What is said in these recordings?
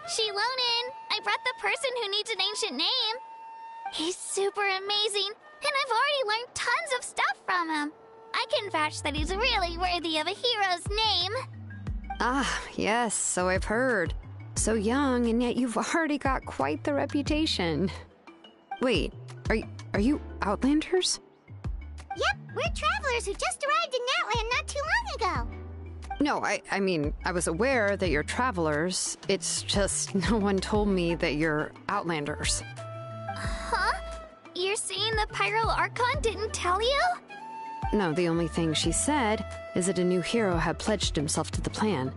Shilonin, I brought the person who needs an ancient name. He's super amazing, and I've already learned tons of stuff from him. I can vouch that he's really worthy of a hero's name. Ah, yes, so I've heard. So young, and yet you've already got quite the reputation. Wait, are you Outlanders? Yep, we're travelers who just arrived in Natland not too long ago. No, I mean, I was aware that you're travelers. It's just no one told me that you're Outlanders. Huh? You're saying the Pyro Archon didn't tell you? No, the only thing she said is that a new hero had pledged himself to the plan.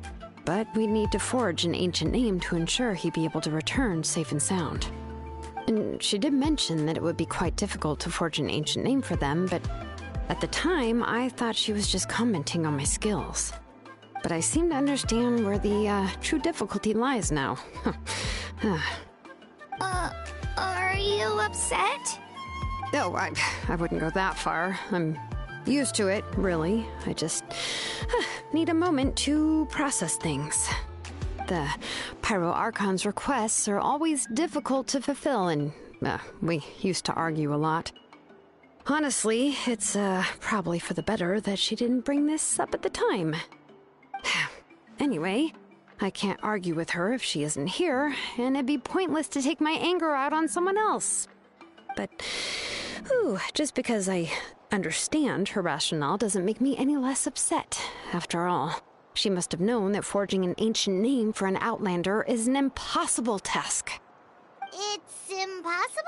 But we'd need to forge an ancient name to ensure he'd be able to return safe and sound. And she did mention that it would be quite difficult to forge an ancient name for them, but at the time, I thought she was just commenting on my skills. But I seem to understand where the true difficulty lies now. Are you upset? No, I wouldn't go that far. I'm used to it, really. I just need a moment to process things. The Pyro Archon's requests are always difficult to fulfill, and we used to argue a lot. Honestly, it's probably for the better that she didn't bring this up at the time. Anyway, I can't argue with her if she isn't here, and it'd be pointless to take my anger out on someone else. But, just because I understand her rationale doesn't make me any less upset. After all, she must have known that forging an ancient name for an Outlander is an impossible task. It's impossible?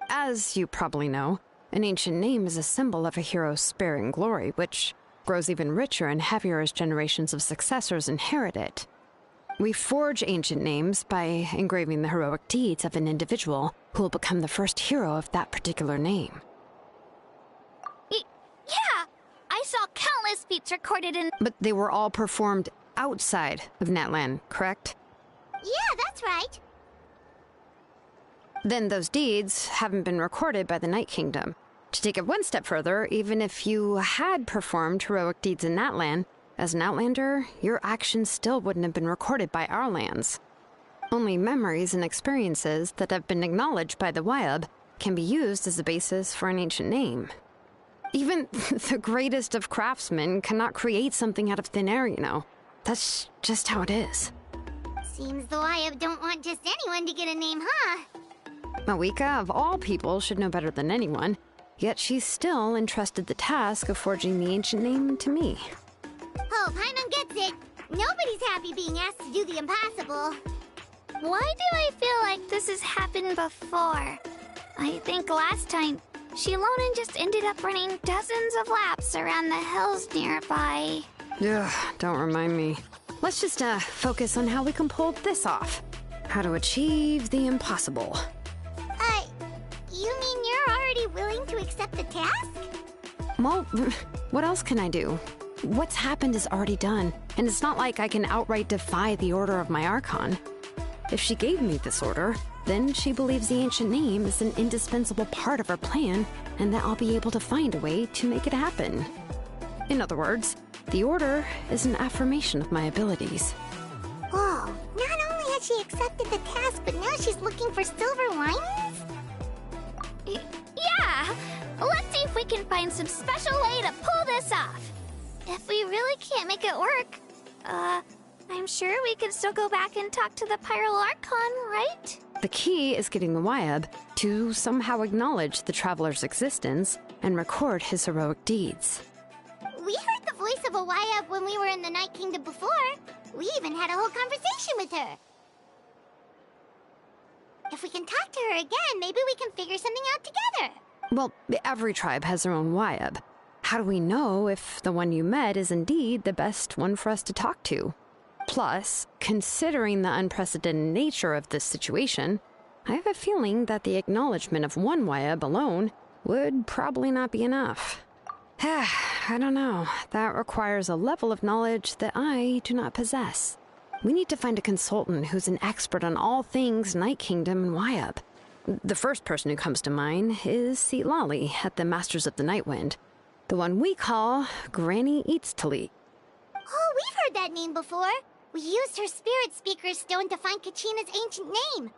As you probably know, an ancient name is a symbol of a hero's spirit and glory, which grows even richer and heavier as generations of successors inherit it. We forge ancient names by engraving the heroic deeds of an individual who will become the first hero of that particular name. Yeah! I saw countless feats recorded in— But they were all performed outside of Natland, correct? Yeah, that's right. Then those deeds haven't been recorded by the Night Kingdom. To take it one step further, even if you had performed heroic deeds in Natland, as an Outlander, your actions still wouldn't have been recorded by our lands. Only memories and experiences that have been acknowledged by the Wyab can be used as a basis for an ancient name. Even the greatest of craftsmen cannot create something out of thin air, you know. That's just how it is. Seems the Wyab don't want just anyone to get a name, huh? Mawika, of all people, should know better than anyone, yet she's still entrusted the task of forging the ancient name to me. Oh, Paimon gets it. Nobody's happy being asked to do the impossible. Why do I feel like this has happened before? I think last time, Shilonin just ended up running dozens of laps around the hills nearby. Ugh, don't remind me. Let's just focus on how we can pull this off. How to achieve the impossible. You mean you're already willing to accept the task? Well, what else can I do? What's happened is already done, and it's not like I can outright defy the order of my Archon. If she gave me this order, then she believes the ancient name is an indispensable part of her plan, and that I'll be able to find a way to make it happen. In other words, the order is an affirmation of my abilities. Whoa, not only has she accepted the task, but now she's looking for silver linings? Yeah! Let's see if we can find some special way to pull this off. If we really can't make it work, I'm sure we can still go back and talk to the Pyro Archon, right? The key is getting the Wyab to somehow acknowledge the traveler's existence and record his heroic deeds. We heard the voice of a Wyab when we were in the Night Kingdom before. We even had a whole conversation with her. If we can talk to her again, maybe we can figure something out together. Well, every tribe has their own Wyab. How do we know if the one you met is indeed the best one for us to talk to? Plus, considering the unprecedented nature of this situation, I have a feeling that the acknowledgement of one Wyab alone would probably not be enough. I don't know. That requires a level of knowledge that I do not possess. We need to find a consultant who's an expert on all things Night Kingdom and Wyab. The first person who comes to mind is Citlali at the Masters of the Nightwind, the one we call Granny Citlali. Oh, we've heard that name before. We used her spirit speaker stone to find Kachina's ancient name.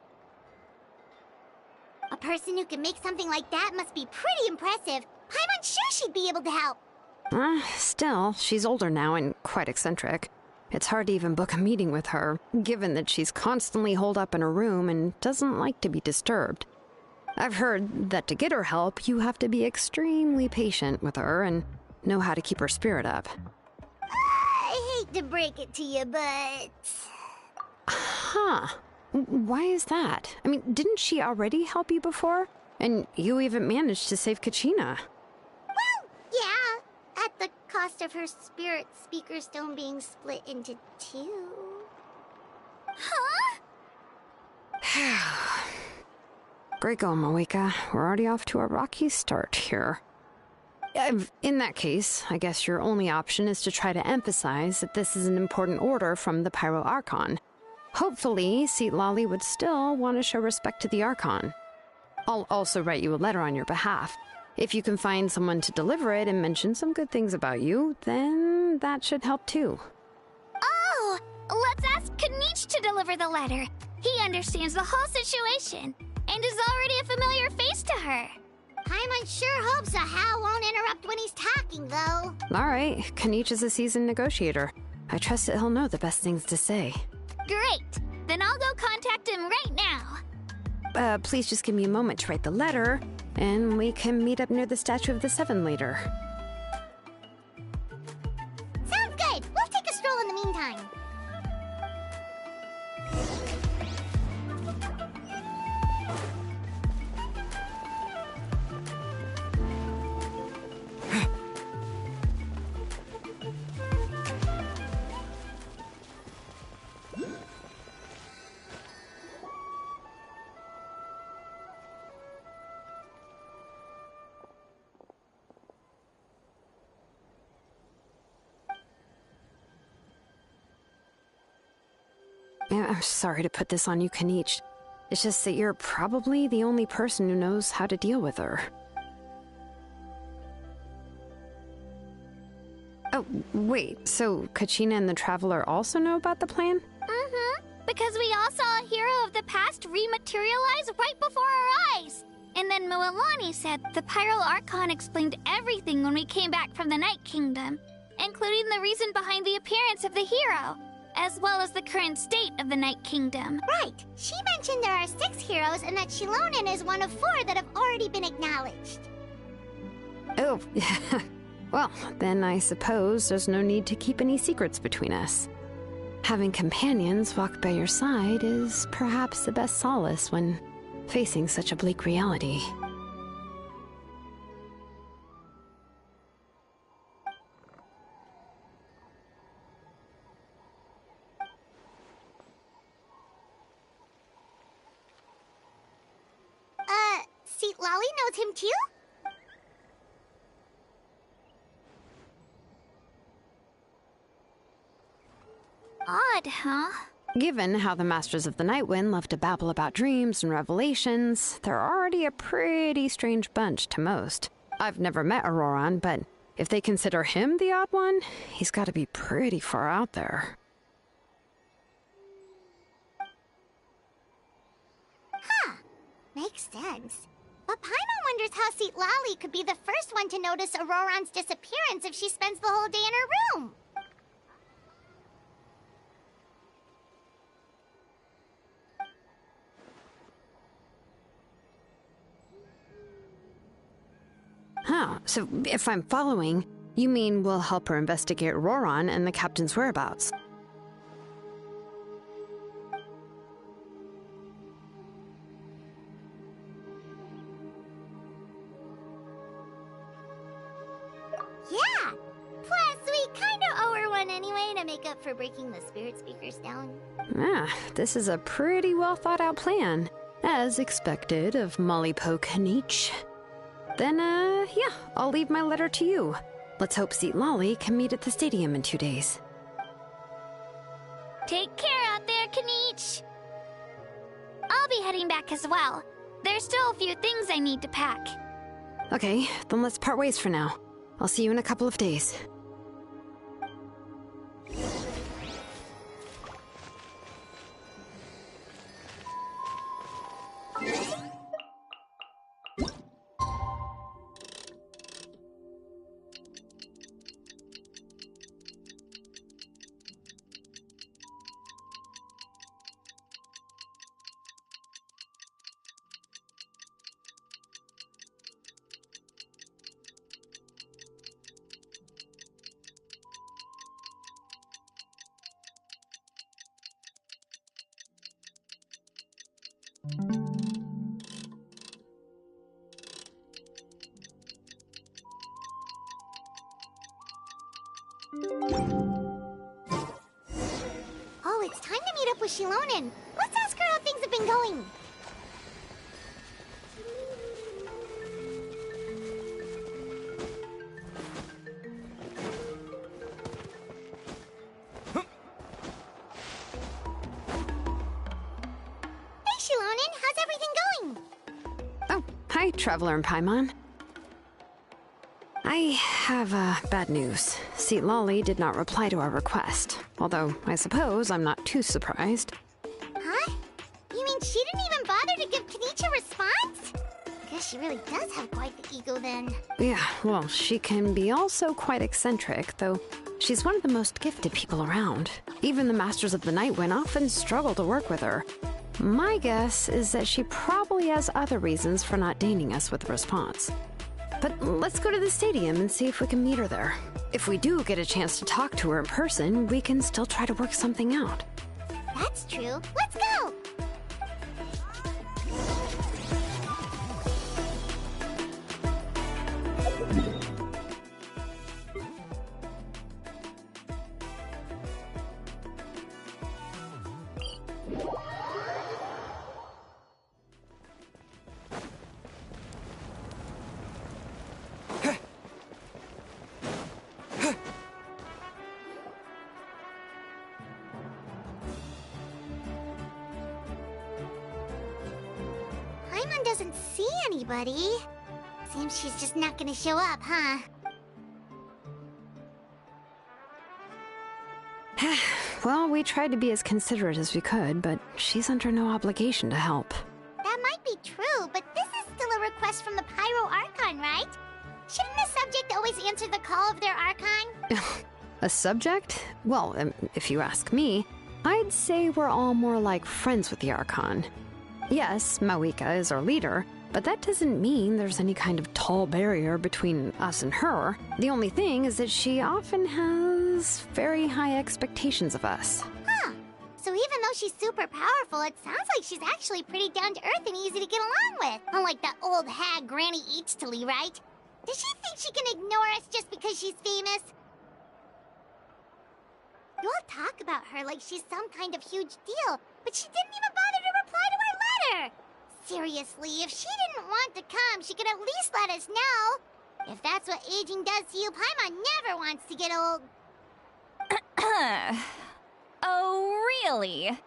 A person who can make something like that must be pretty impressive. I'm unsure she'd be able to help. Still, she's older now and quite eccentric. It's hard to even book a meeting with her, given that she's constantly holed up in her room and doesn't like to be disturbed. I've heard that to get her help, you have to be extremely patient with her and know how to keep her spirit up. I hate to break it to you, but... Huh. Why is that? I mean, didn't she already help you before? And you even managed to save Kachina. Well, yeah. At the cost of her spirit speaker stone being split into two. Huh? Great going, Moeka. We're already off to a rocky start here. In that case, I guess your only option is to try to emphasize that this is an important order from the Pyro Archon. Hopefully, Citlali would still want to show respect to the Archon. I'll also write you a letter on your behalf. If you can find someone to deliver it and mention some good things about you, then that should help too. Oh, let's ask Kanich to deliver the letter. He understands the whole situation and is already a familiar face to her. Paimon sure hopes a Hal won't interrupt when he's talking, though. All right, Kanich is a seasoned negotiator. I trust that he'll know the best things to say. Great. Then I'll go contact him right now. Please just give me a moment to write the letter, and we can meet up near the Statue of the Seven later. Sounds good. We'll take a stroll in the meantime. I'm sorry to put this on you, Kanich. It's just that you're probably the only person who knows how to deal with her. Oh, wait, so Kachina and the Traveler also know about the plan? Mm-hmm. Because we all saw a hero of the past rematerialize right before our eyes. And then Moalani said the Pyro Archon explained everything when we came back from the Night Kingdom, including the reason behind the appearance of the hero, as well as the current state of the Night Kingdom. Right. She mentioned there are 6 heroes and that Shilonen is one of 4 that have already been acknowledged. Oh, well, then I suppose there's no need to keep any secrets between us. Having companions walk by your side is perhaps the best solace when facing such a bleak reality. Citlali knows him too? Odd, huh? Given how the Masters of the Nightwind love to babble about dreams and revelations, they're already a pretty strange bunch to most. I've never met Auroran, but if they consider him the odd one, he's got to be pretty far out there. Huh. Makes sense. But Paimon wonders how Citlali could be the first one to notice Auroran's disappearance if she spends the whole day in her room. Huh, so if I'm following, you mean we'll help her investigate Auroran and the captain's whereabouts? Yeah! Plus, we kinda owe her one anyway to make up for breaking the spirit speakers down. This is a pretty well thought out plan, as expected of Mollypo Kanich. Then, yeah, I'll leave my letter to you. Let's hope Citlali can meet at the stadium in 2 days. Take care out there, Kanich. I'll be heading back as well. There's still a few things I need to pack. Okay, then let's part ways for now. I'll see you in a couple of days. Oh, it's time to meet up with Shilonen. Let's ask her how things have been going. Hey, Shilonen, how's everything going? Oh, hi, Traveler and Paimon. I have bad news. Citlali did not reply to our request, although I suppose I'm not too surprised. Huh? You mean she didn't even bother to give Kenichi a response? Guess she really does have quite the ego then. Yeah, well, she can be also quite eccentric, though she's one of the most gifted people around. Even the Masters of the Night Wind often struggle to work with her. My guess is that she probably has other reasons for not deigning us with a response. But let's go to the stadium and see if we can meet her there. If we do get a chance to talk to her in person, we can still try to work something out. That's true. Let's go! Paimon doesn't see anybody. Seems she's just not gonna show up, huh? Well, we tried to be as considerate as we could, but she's under no obligation to help. That might be true, but this is still a request from the Pyro Archon, right? Shouldn't the subject always answer the call of their Archon? A subject? Well, if you ask me, I'd say we're all more like friends with the Archon. Yes, Mawika is our leader, but that doesn't mean there's any kind of tall barrier between us and her. The only thing is that she often has very high expectations of us. Huh. So even though she's super powerful, it sounds like she's actually pretty down-to-earth and easy to get along with. Unlike that old hag Granny Citlali, right? Does she think she can ignore us just because she's famous? You all talk about her like she's some kind of huge deal, but she didn't even bother to reply to our letter! Seriously, if she didn't want to come, she could at least let us know. If that's what aging does to you, Paimon never wants to get old. Oh, really?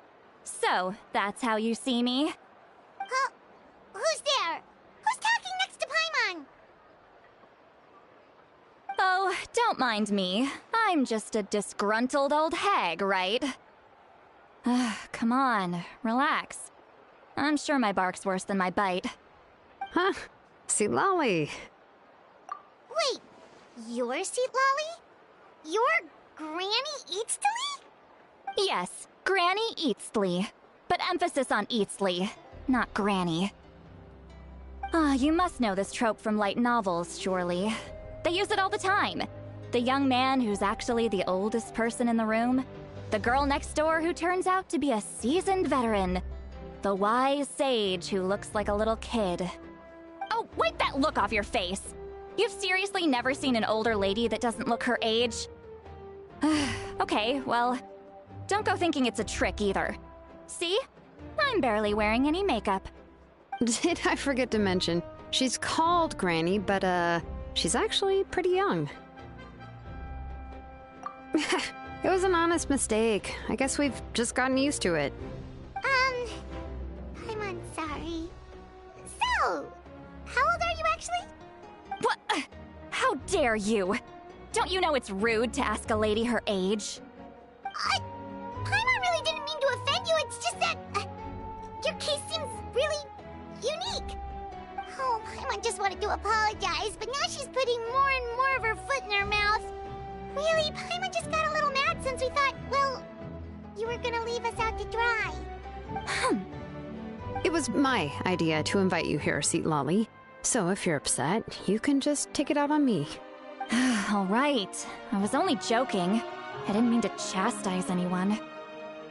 So, that's how you see me? Huh? Who's there? Who's talking next to Paimon? Oh, don't mind me. I'm just a disgruntled old hag, right? Come on, relax. I'm sure my bark's worse than my bite. Huh? Citlali. Wait, you're Citlali? You're Granny Citlali? Yes, Granny Citlali. But emphasis on Citlali, not Granny. You must know this trope from light novels, surely. They use it all the time. The young man who's actually the oldest person in the room. The girl next door who turns out to be a seasoned veteran. The wise sage who looks like a little kid. Oh, wipe that look off your face! You've seriously never seen an older lady that doesn't look her age? Okay, well, don't go thinking it's a trick either. See? I'm barely wearing any makeup. Did I forget to mention, she's called Granny, but she's actually pretty young. It was an honest mistake. I guess we've just gotten used to it. I'm sorry. So, how old are you actually? What? How dare you? Don't you know it's rude to ask a lady her age? Paimon really didn't mean to offend you, it's just that, your case seems really unique. Oh, Paimon just wanted to apologize, but now she's putting more and more of her foot in her mouth. Really, Paimon just got a little mad since we thought, well, you were gonna leave us out to dry. It was my idea to invite you here, Citlali. So if you're upset, you can just take it out on me. All right. I was only joking. I didn't mean to chastise anyone.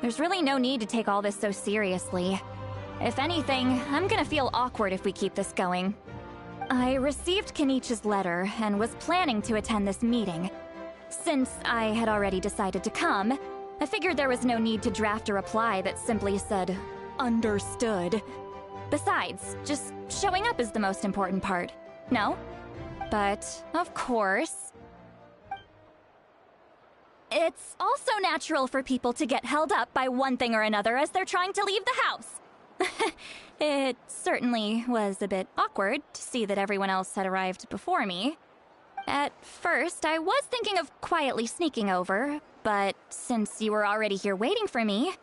There's really no need to take all this so seriously. If anything, I'm gonna feel awkward if we keep this going. I received Kenichi's letter and was planning to attend this meeting. Since I had already decided to come, I figured there was no need to draft a reply that simply said, "Understood." Besides, just showing up is the most important part. No? But, of course... It's also natural for people to get held up by one thing or another as they're trying to leave the house. It certainly was a bit awkward to see that everyone else had arrived before me. At first, I was thinking of quietly sneaking over, but since you were already here waiting for me,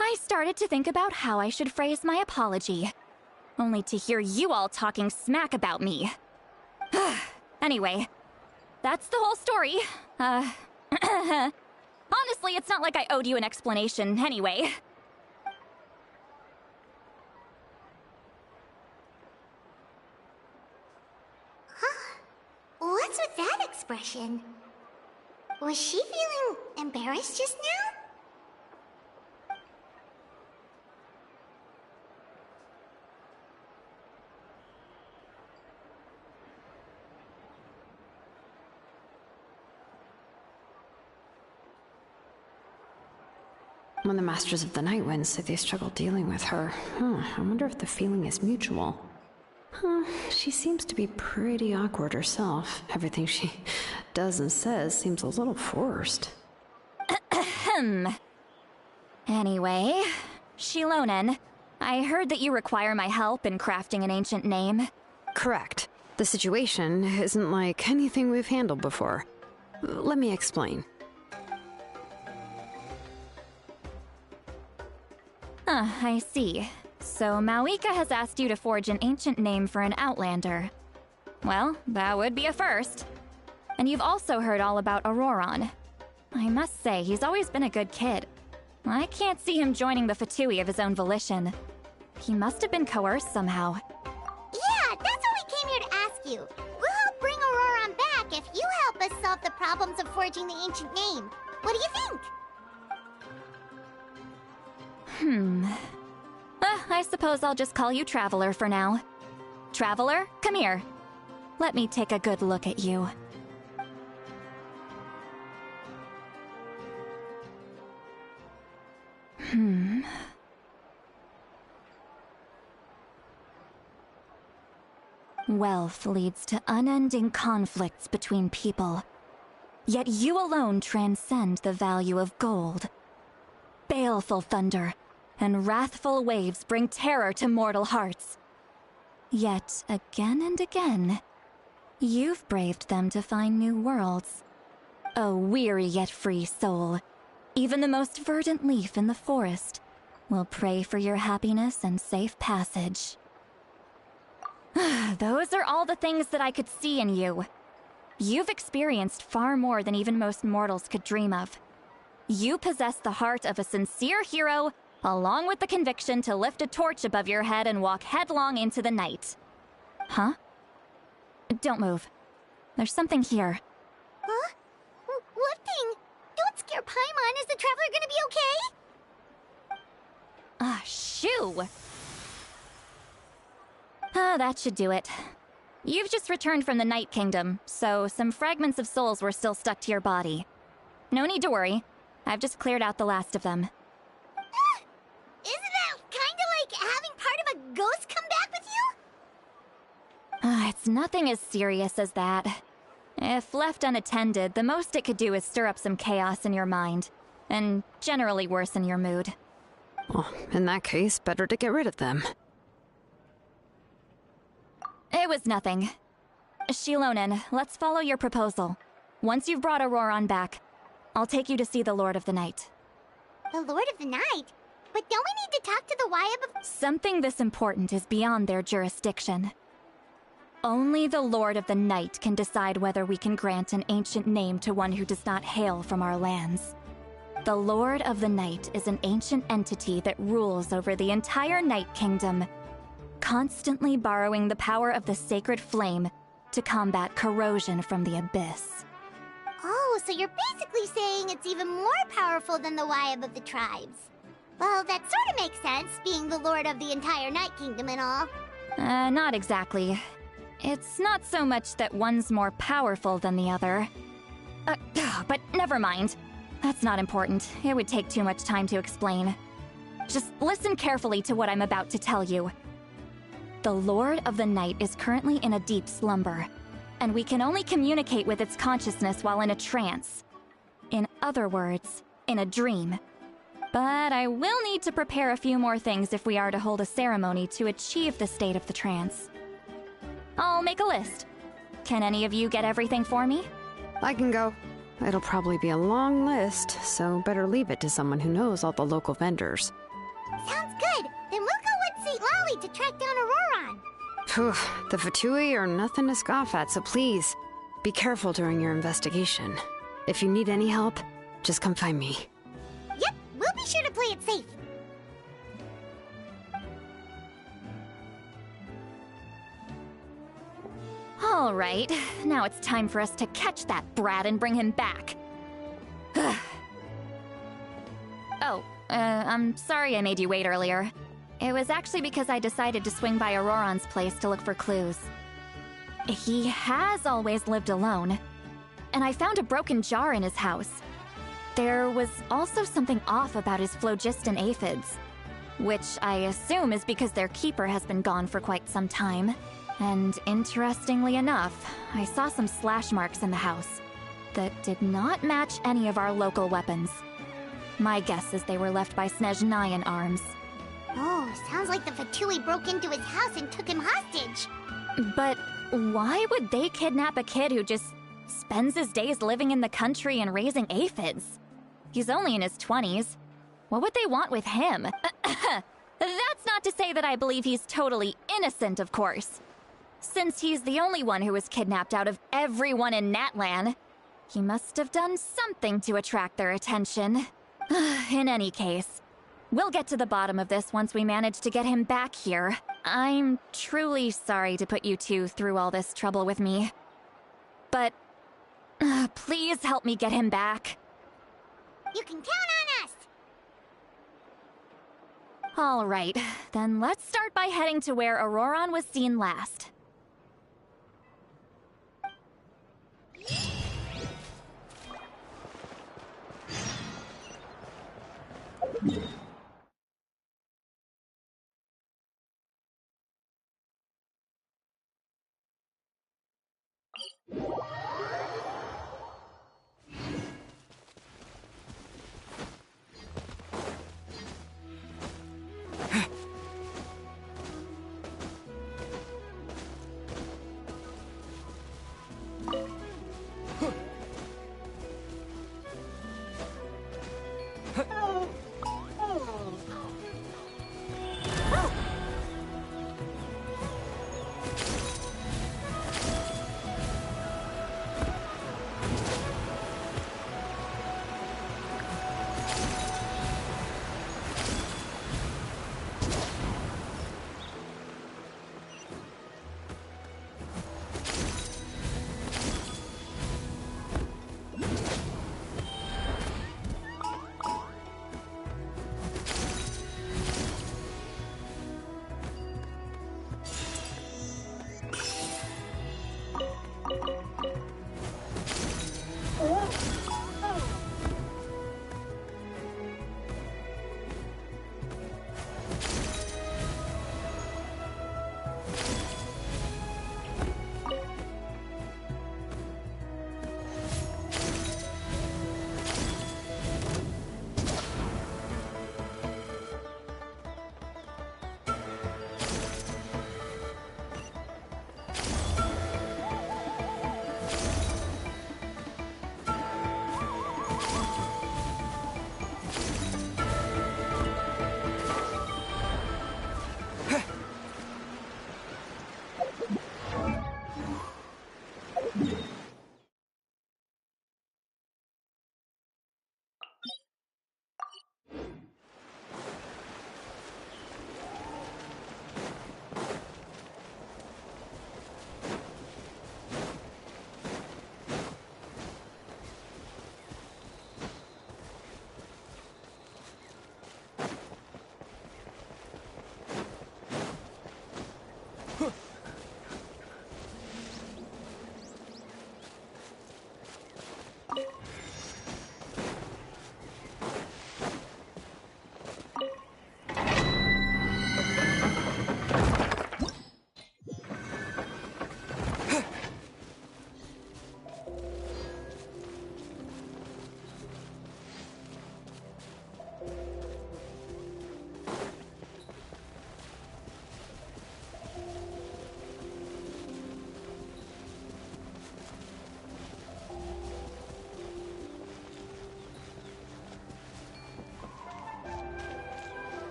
I started to think about how I should phrase my apology. Only to hear you all talking smack about me. Anyway, that's the whole story. Honestly, it's not like I owed you an explanation anyway. What's with that expression? Was she feeling embarrassed just now? When the Masters of the Night Wind say they struggle dealing with her, I wonder if the feeling is mutual. She seems to be pretty awkward herself. Everything she does and says seems a little forced. Anyway, Shilonen, I heard that you require my help in crafting an ancient name. Correct. The situation isn't like anything we've handled before. Let me explain. I see. So Mauika has asked you to forge an ancient name for an Outlander. Well, that would be a first. And you've also heard all about Auroron. I must say, he's always been a good kid. I can't see him joining the Fatui of his own volition. He must have been coerced somehow. Yeah, that's what we came here to ask you. We'll help bring Auroron back if you help us solve the problems of forging the ancient name. What do you think? I suppose I'll just call you Traveler for now. Traveler, come here. Let me take a good look at you. Wealth leads to unending conflicts between people. Yet you alone transcend the value of gold. Baleful thunder and wrathful waves bring terror to mortal hearts. Yet, again and again, you've braved them to find new worlds. A weary yet free soul, even the most verdant leaf in the forest will pray for your happiness and safe passage. Those are all the things that I could see in you. You've experienced far more than even most mortals could dream of. You possess the heart of a sincere hero, along with the conviction to lift a torch above your head and walk headlong into the night. Huh? Don't move. There's something here. Huh? What thing? Don't scare Paimon. Is the Traveler gonna be okay? Shoo! That should do it. You've just returned from the Night Kingdom, so some fragments of souls were still stuck to your body. No need to worry. I've just cleared out the last of them. Isn't that kinda like having part of a ghost come back with you? It's nothing as serious as that. If left unattended, the most it could do is stir up some chaos in your mind, and generally worsen your mood. Well, in that case, better to get rid of them. It was nothing. Shilonen, let's follow your proposal. Once you've brought Auroron back, I'll take you to see the Lord of the Night. The Lord of the Night? But don't we need to talk to the Wyab of... Something this important is beyond their jurisdiction. Only the Lord of the Night can decide whether we can grant an ancient name to one who does not hail from our lands. The Lord of the Night is an ancient entity that rules over the entire Night Kingdom, constantly borrowing the power of the sacred flame to combat corrosion from the abyss. Oh, so you're basically saying it's even more powerful than the Wyab of the tribes. Well, that sort of makes sense, being the lord of the entire Night Kingdom and all. Not exactly. It's not so much that one's more powerful than the other. But never mind. That's not important. It would take too much time to explain. Just listen carefully to what I'm about to tell you. The Lord of the Night is currently in a deep slumber, and we can only communicate with its consciousness while in a trance. In other words, in a dream. But I will need to prepare a few more things if we are to hold a ceremony to achieve the state of the trance. I'll make a list. Can any of you get everything for me? I can go. It'll probably be a long list, so better leave it to someone who knows all the local vendors. Sounds good. Then we'll go with Citlali to track down Auroron. Phew, the Fatui are nothing to scoff at, so please, be careful during your investigation. If you need any help, just come find me. Yep, we'll be sure to play it safe. All right, now it's time for us to catch that brat and bring him back. I'm sorry I made you wait earlier. It was actually because I decided to swing by Auroron's place to look for clues. He has always lived alone, and I found a broken jar in his house. There was also something off about his phlogiston aphids, which I assume is because their keeper has been gone for quite some time. And interestingly enough, I saw some slash marks in the house that did not match any of our local weapons. My guess is they were left by Snezhnayan arms. Oh, sounds like the Fatui broke into his house and took him hostage. But why would they kidnap a kid who just spends his days living in the country and raising aphids? He's only in his 20s. What would they want with him? That's not to say that I believe he's totally innocent, of course. Since he's the only one who was kidnapped out of everyone in Natlan, he must have done something to attract their attention. In any case, we'll get to the bottom of this once we manage to get him back here. I'm truly sorry to put you two through all this trouble with me. But please help me get him back. You can count on us! All right, then let's start by heading to where Auroron was seen last.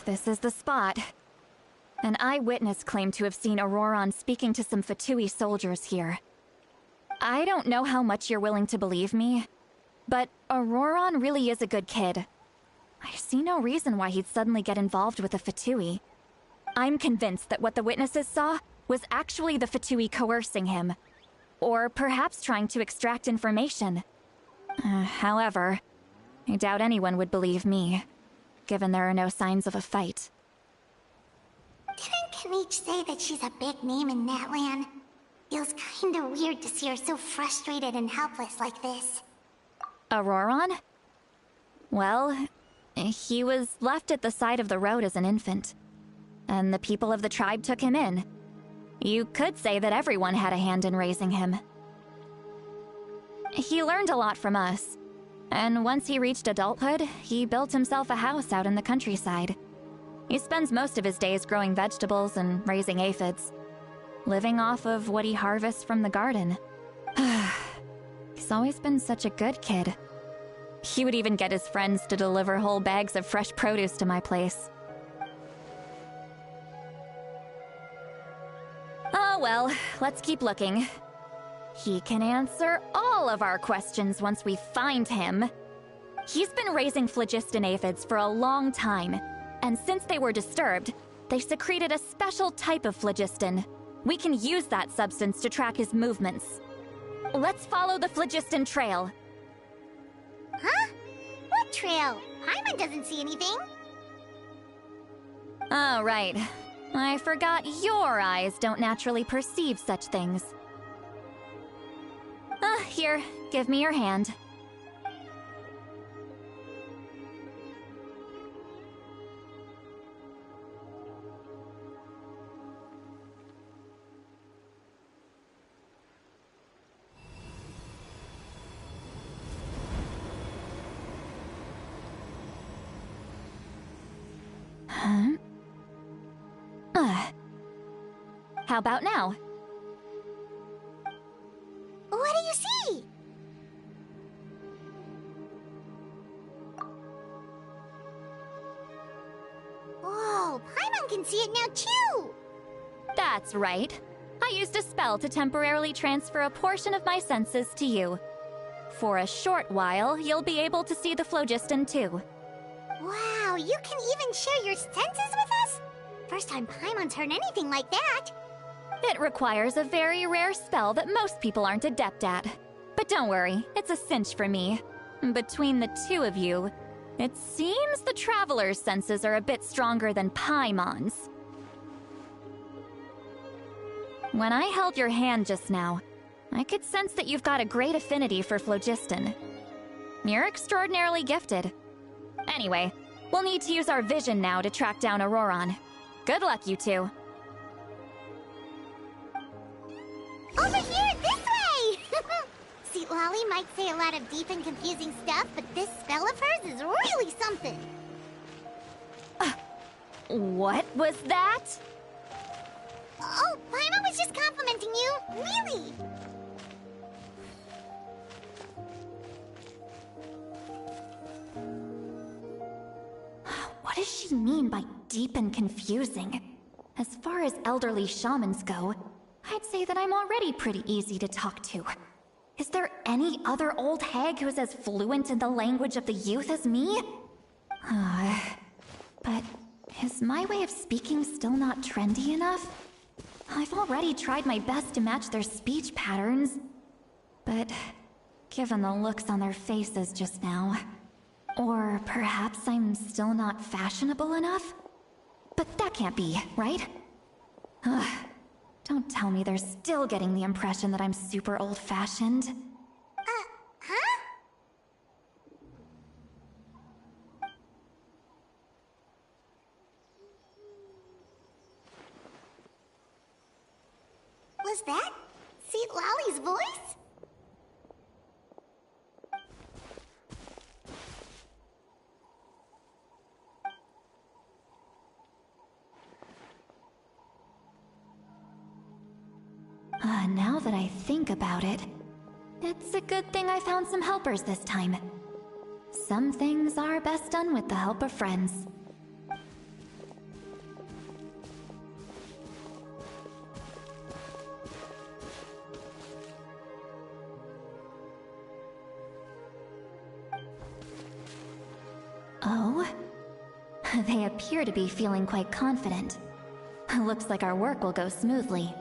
This is the spot. An eyewitness claimed to have seen Auroron speaking to some Fatui soldiers here. I don't know how much you're willing to believe me, but Auroron really is a good kid. I see no reason why he'd suddenly get involved with a Fatui. I'm convinced that what the witnesses saw was actually the Fatui coercing him. Or perhaps trying to extract information. However, I doubt anyone would believe me, given there are no signs of a fight. Didn't Kanich say that she's a big name in Natlan? Feels kinda weird to see her so frustrated and helpless like this. Auroron? Well, he was left at the side of the road as an infant. And the people of the tribe took him in. You could say that everyone had a hand in raising him. He learned a lot from us. And once he reached adulthood, he built himself a house out in the countryside. He spends most of his days growing vegetables and raising aphids, living off of what he harvests from the garden. He's always been such a good kid. He would even get his friends to deliver whole bags of fresh produce to my place. Oh well, let's keep looking. He can answer all of our questions once we find him. He's been raising phlogiston aphids for a long time, and since they were disturbed, they secreted a special type of phlogiston. We can use that substance to track his movements. Let's follow the phlogiston trail. Huh? What trail? Paimon doesn't see anything. Oh, right. I forgot your eyes don't naturally perceive such things. Here, give me your hand. Huh? How about now? What do you see? Whoa, Paimon can see it now too! That's right. I used a spell to temporarily transfer a portion of my senses to you. For a short while, you'll be able to see the phlogiston too. Wow, you can even share your senses with us? First time Paimon's heard anything like that. It requires a very rare spell that most people aren't adept at. But don't worry, it's a cinch for me. Between the two of you, it seems the Traveler's senses are a bit stronger than Paimon's. When I held your hand just now, I could sense that you've got a great affinity for phlogiston. You're extraordinarily gifted. Anyway, we'll need to use our vision now to track down Auroron. Good luck, you two. Over here, this way! Citlali might say a lot of deep and confusing stuff, but this spell of hers is really something. What was that? Oh, Paimon was just complimenting you. Really. What does she mean by deep and confusing? As far as elderly shamans go, I'd say that I'm already pretty easy to talk to. Is there any other old hag who's as fluent in the language of the youth as me? But is my way of speaking still not trendy enough? I've already tried my best to match their speech patterns. But given the looks on their faces just now... Or perhaps I'm still not fashionable enough? But that can't be, right? Don't tell me they're still getting the impression that I'm super old-fashioned. Huh? Was that Citlali's voice? Now that I think about it, it's a good thing I found some helpers this time. Some things are best done with the help of friends. Oh? They appear to be feeling quite confident. Looks like our work will go smoothly.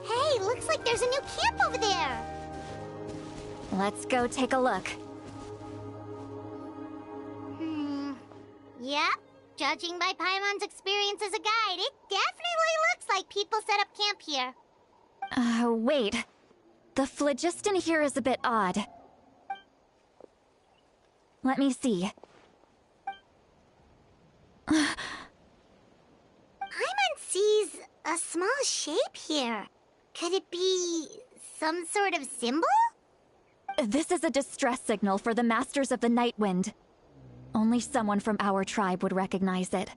Hey, looks like there's a new camp over there! Let's go take a look. Yep. Judging by Paimon's experience as a guide, it definitely looks like people set up camp here. Wait. The phlogiston here is a bit odd. Let me see. Paimon sees a small shape here. Could it be some sort of symbol? This is a distress signal for the Masters of the Night Wind. Only someone from our tribe would recognize it.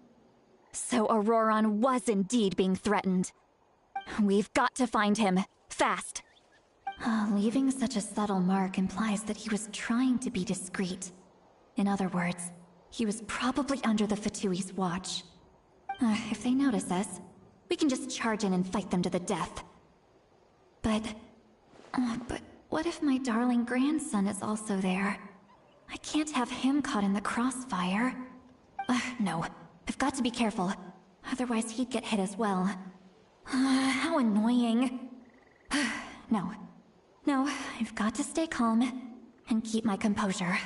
So Auroron was indeed being threatened. We've got to find him. Fast. Leaving such a subtle mark implies that he was trying to be discreet. In other words, he was probably under the Fatui's watch. If they notice us, we can just charge in and fight them to the death. But what if my darling grandson is also there? I can't have him caught in the crossfire. No, I've got to be careful. Otherwise he'd get hit as well. How annoying. No, I've got to stay calm and keep my composure.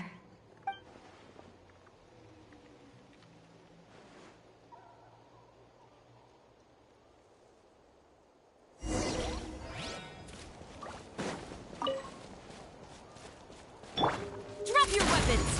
Drop your weapons!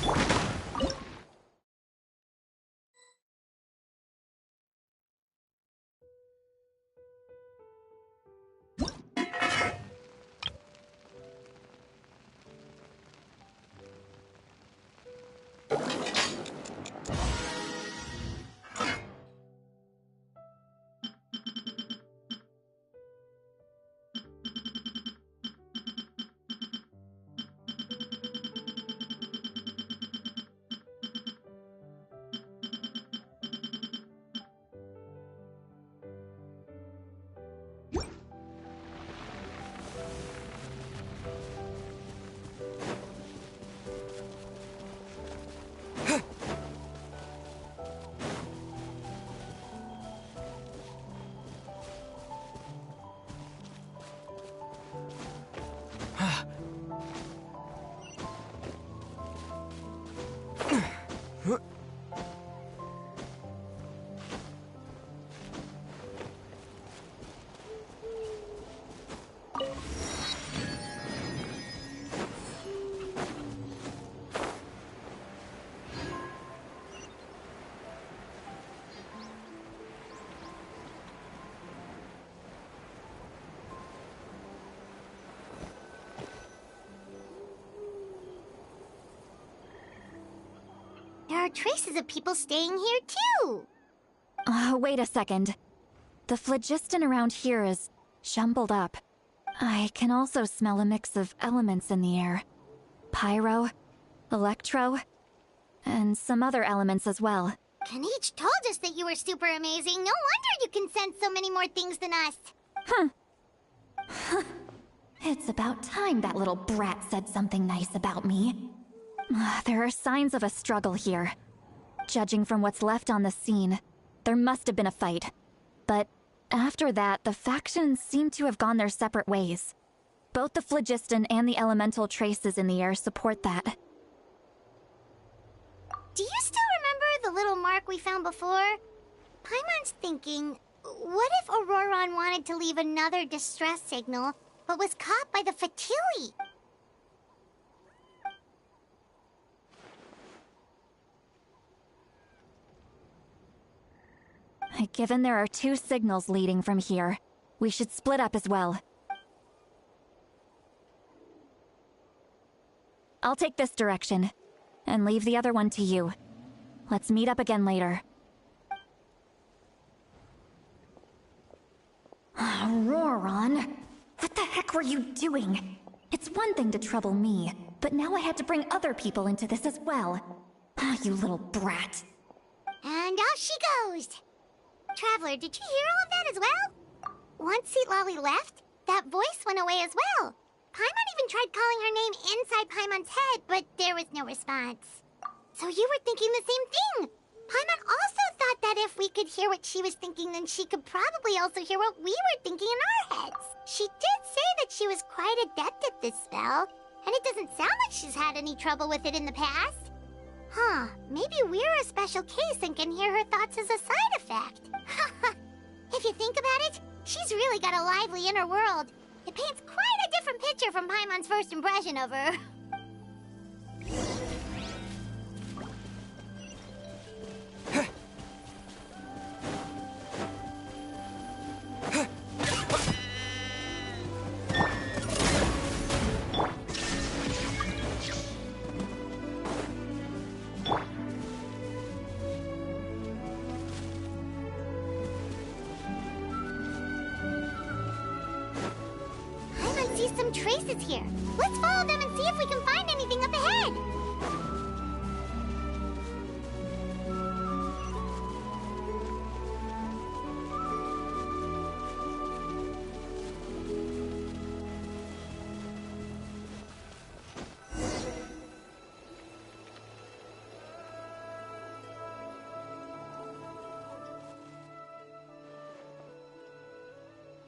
There are traces of people staying here, too! Wait a second. The phlogiston around here is jumbled up. I can also smell a mix of elements in the air. Pyro, electro, and some other elements as well. Kanich told us that you were super amazing. No wonder you can sense so many more things than us. It's about time that little brat said something nice about me. There are signs of a struggle here. Judging from what's left on the scene, there must have been a fight. But after that, the factions seem to have gone their separate ways. Both the phlogiston and the elemental traces in the air support that. Do you still remember the little mark we found before? Paimon's thinking, what if Auroron wanted to leave another distress signal, but was caught by the Fatui? Given there are 2 signals leading from here, we should split up as well. I'll take this direction, and leave the other one to you. Let's meet up again later. Auroron! What the heck were you doing? It's one thing to trouble me, but now I had to bring other people into this as well. You little brat. And off she goes! Traveler, did you hear all of that as well? Once Citlali left, that voice went away as well. Paimon even tried calling her name inside Paimon's head, but there was no response. So you were thinking the same thing! Paimon also thought that if we could hear what she was thinking, then she could probably also hear what we were thinking in our heads. She did say that she was quite adept at this spell, and it doesn't sound like she's had any trouble with it in the past. Huh, maybe we're a special case and can hear her thoughts as a side effect. If you think about it, she's really got a lively inner world. It paints quite a different picture from Paimon's first impression of her. Some traces here. Let's follow them and see if we can find anything up ahead.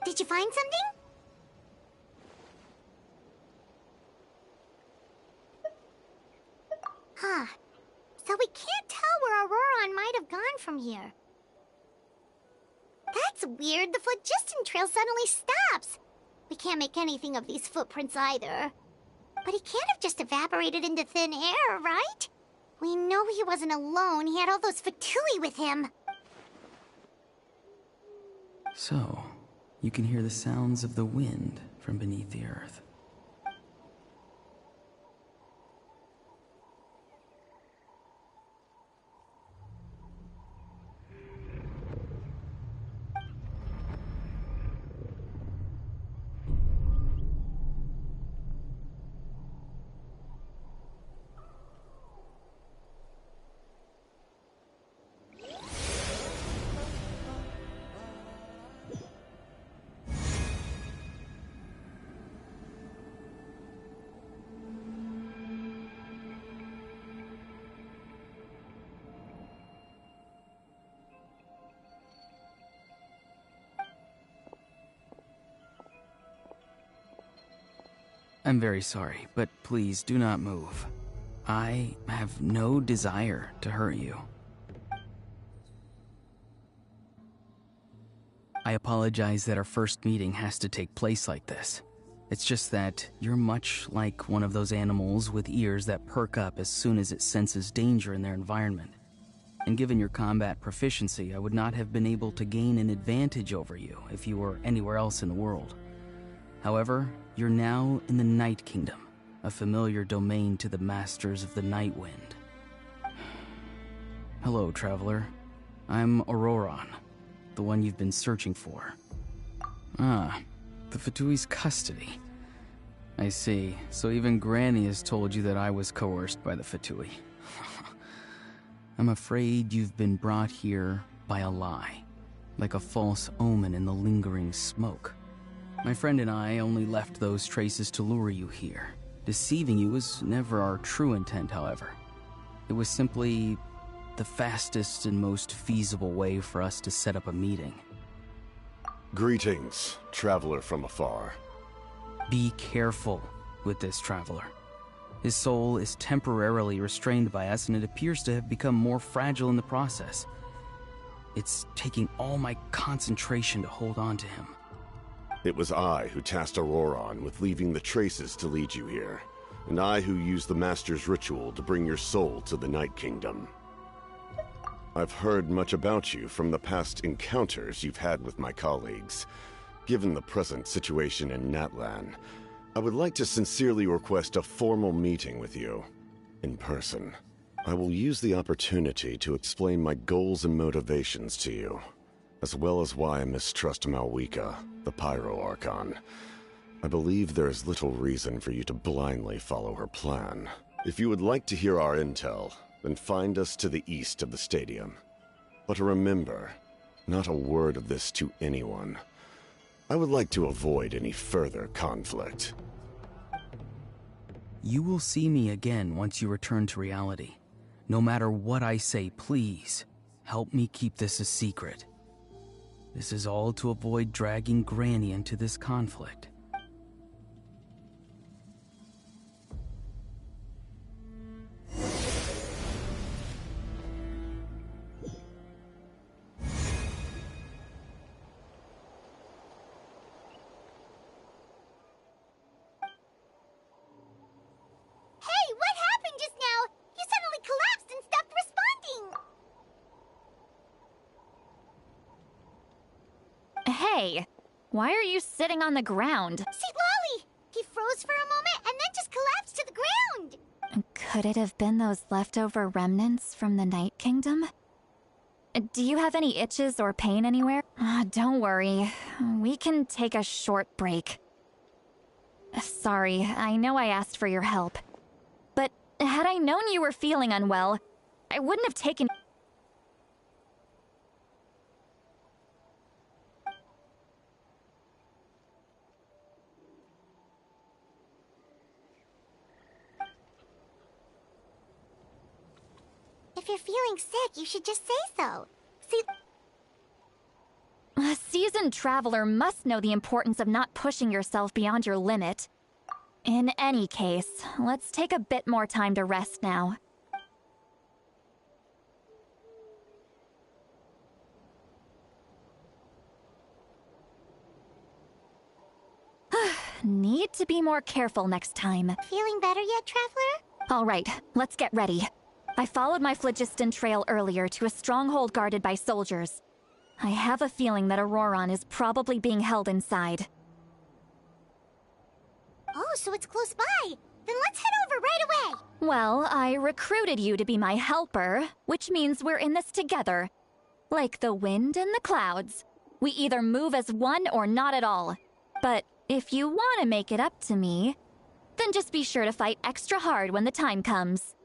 Did you find something? Huh. So we can't tell where Auroron might have gone from here. That's weird. The phlogiston trail suddenly stops. We can't make anything of these footprints either. But he can't have just evaporated into thin air, right? We know he wasn't alone. He had all those Fatui with him. So, you can hear the sounds of the wind from beneath the earth. I'm very sorry, but please do not move. I have no desire to hurt you. I apologize that our first meeting has to take place like this. It's just that you're much like one of those animals with ears that perk up as soon as it senses danger in their environment. And given your combat proficiency, I would not have been able to gain an advantage over you if you were anywhere else in the world. However, you're now in the Night Kingdom, a familiar domain to the Masters of the Night Wind. Hello, Traveler. I'm Auroron, the one you've been searching for. Ah, the Fatui's custody. I see. So even Granny has told you that I was coerced by the Fatui. I'm afraid you've been brought here by a lie, like a false omen in the lingering smoke. My friend and I only left those traces to lure you here. Deceiving you was never our true intent, however. It was simply the fastest and most feasible way for us to set up a meeting. Greetings, traveler from afar. Be careful with this traveler. His soul is temporarily restrained by us, and it appears to have become more fragile in the process. It's taking all my concentration to hold on to him. It was I who tasked Auroron with leaving the traces to lead you here, and I who used the Master's ritual to bring your soul to the Night Kingdom. I've heard much about you from the past encounters you've had with my colleagues. Given the present situation in Natlan, I would like to sincerely request a formal meeting with you, in person. I will use the opportunity to explain my goals and motivations to you, as well as why I mistrust Malwika, the Pyro Archon. I believe there is little reason for you to blindly follow her plan. If you would like to hear our intel, then find us to the east of the stadium. But remember, Not a word of this to anyone. I would like to avoid any further conflict. You will see me again once you return to reality. No matter what I say, please, help me keep this a secret. This is all to avoid dragging Granny into this conflict. Hey, why are you sitting on the ground? Citlali! He froze for a moment and then just collapsed to the ground! Could it have been those leftover remnants from the Night Kingdom? Do you have any itches or pain anywhere? Don't worry. We can take a short break. Sorry, I know I asked for your help. But had I known you were feeling unwell, I wouldn't have taken... If you're feeling sick, you should just say so. See... A seasoned traveler must know the importance of not pushing yourself beyond your limit. In any case, let's take a bit more time to rest now. Need to be more careful next time. Feeling better yet, Traveler? All right, let's get ready. I followed my phlogiston trail earlier to a stronghold guarded by soldiers. I have a feeling that Auroron is probably being held inside. Oh, so it's close by. Then let's head over right away. Well, I recruited you to be my helper, which means we're in this together. Like the wind and the clouds. We either move as one or not at all. But if you want to make it up to me, then just be sure to fight extra hard when the time comes.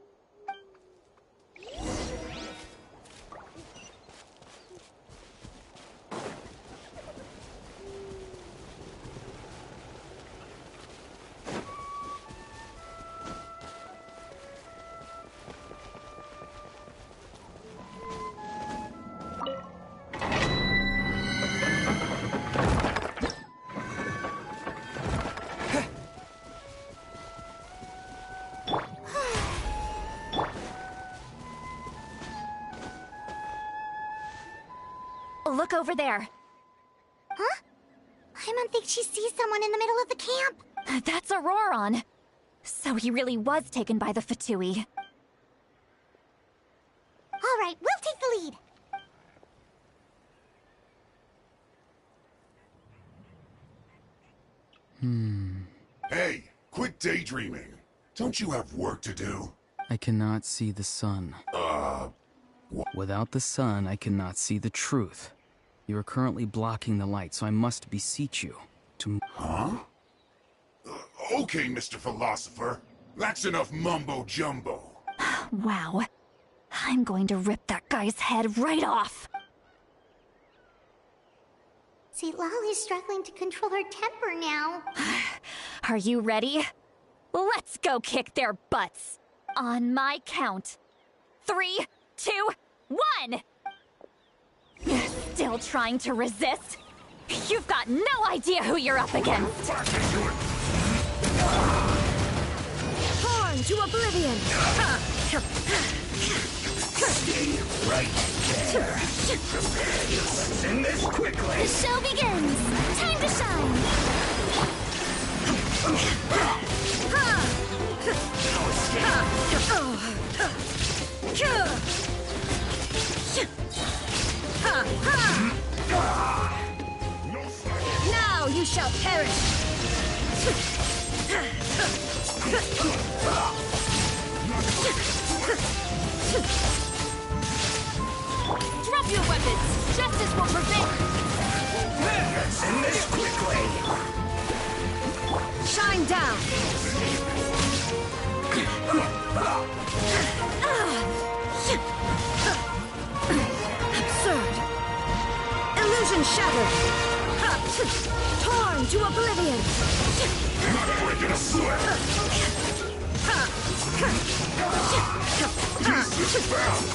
Look over there. Huh? Paimon thinks she sees someone in the middle of the camp. That's Auroron. So he really was taken by the Fatui. All right, we'll take the lead. Hey, quit daydreaming. Don't you have work to do? I cannot see the sun. Without the sun, I cannot see the truth. You are currently blocking the light, so I must beseech you to... Huh? Okay, Mr. Philosopher. That's enough mumbo-jumbo. Wow. I'm going to rip that guy's head right off. Citlali's struggling to control her temper now. Are you ready? Let's go kick their butts. On my count. 3, 2, 1! Still trying to resist? You've got no idea who you're up against! Torn to oblivion! Stay right there. Prepare yourselves in this quickly. The show begins! Time to shine! Now you shall perish! Drop your weapons! Justice will prevail! Let's end this quickly. Shine down! Absurd! shattered! Torn to oblivion! Not breaking a sweat! Jesus found!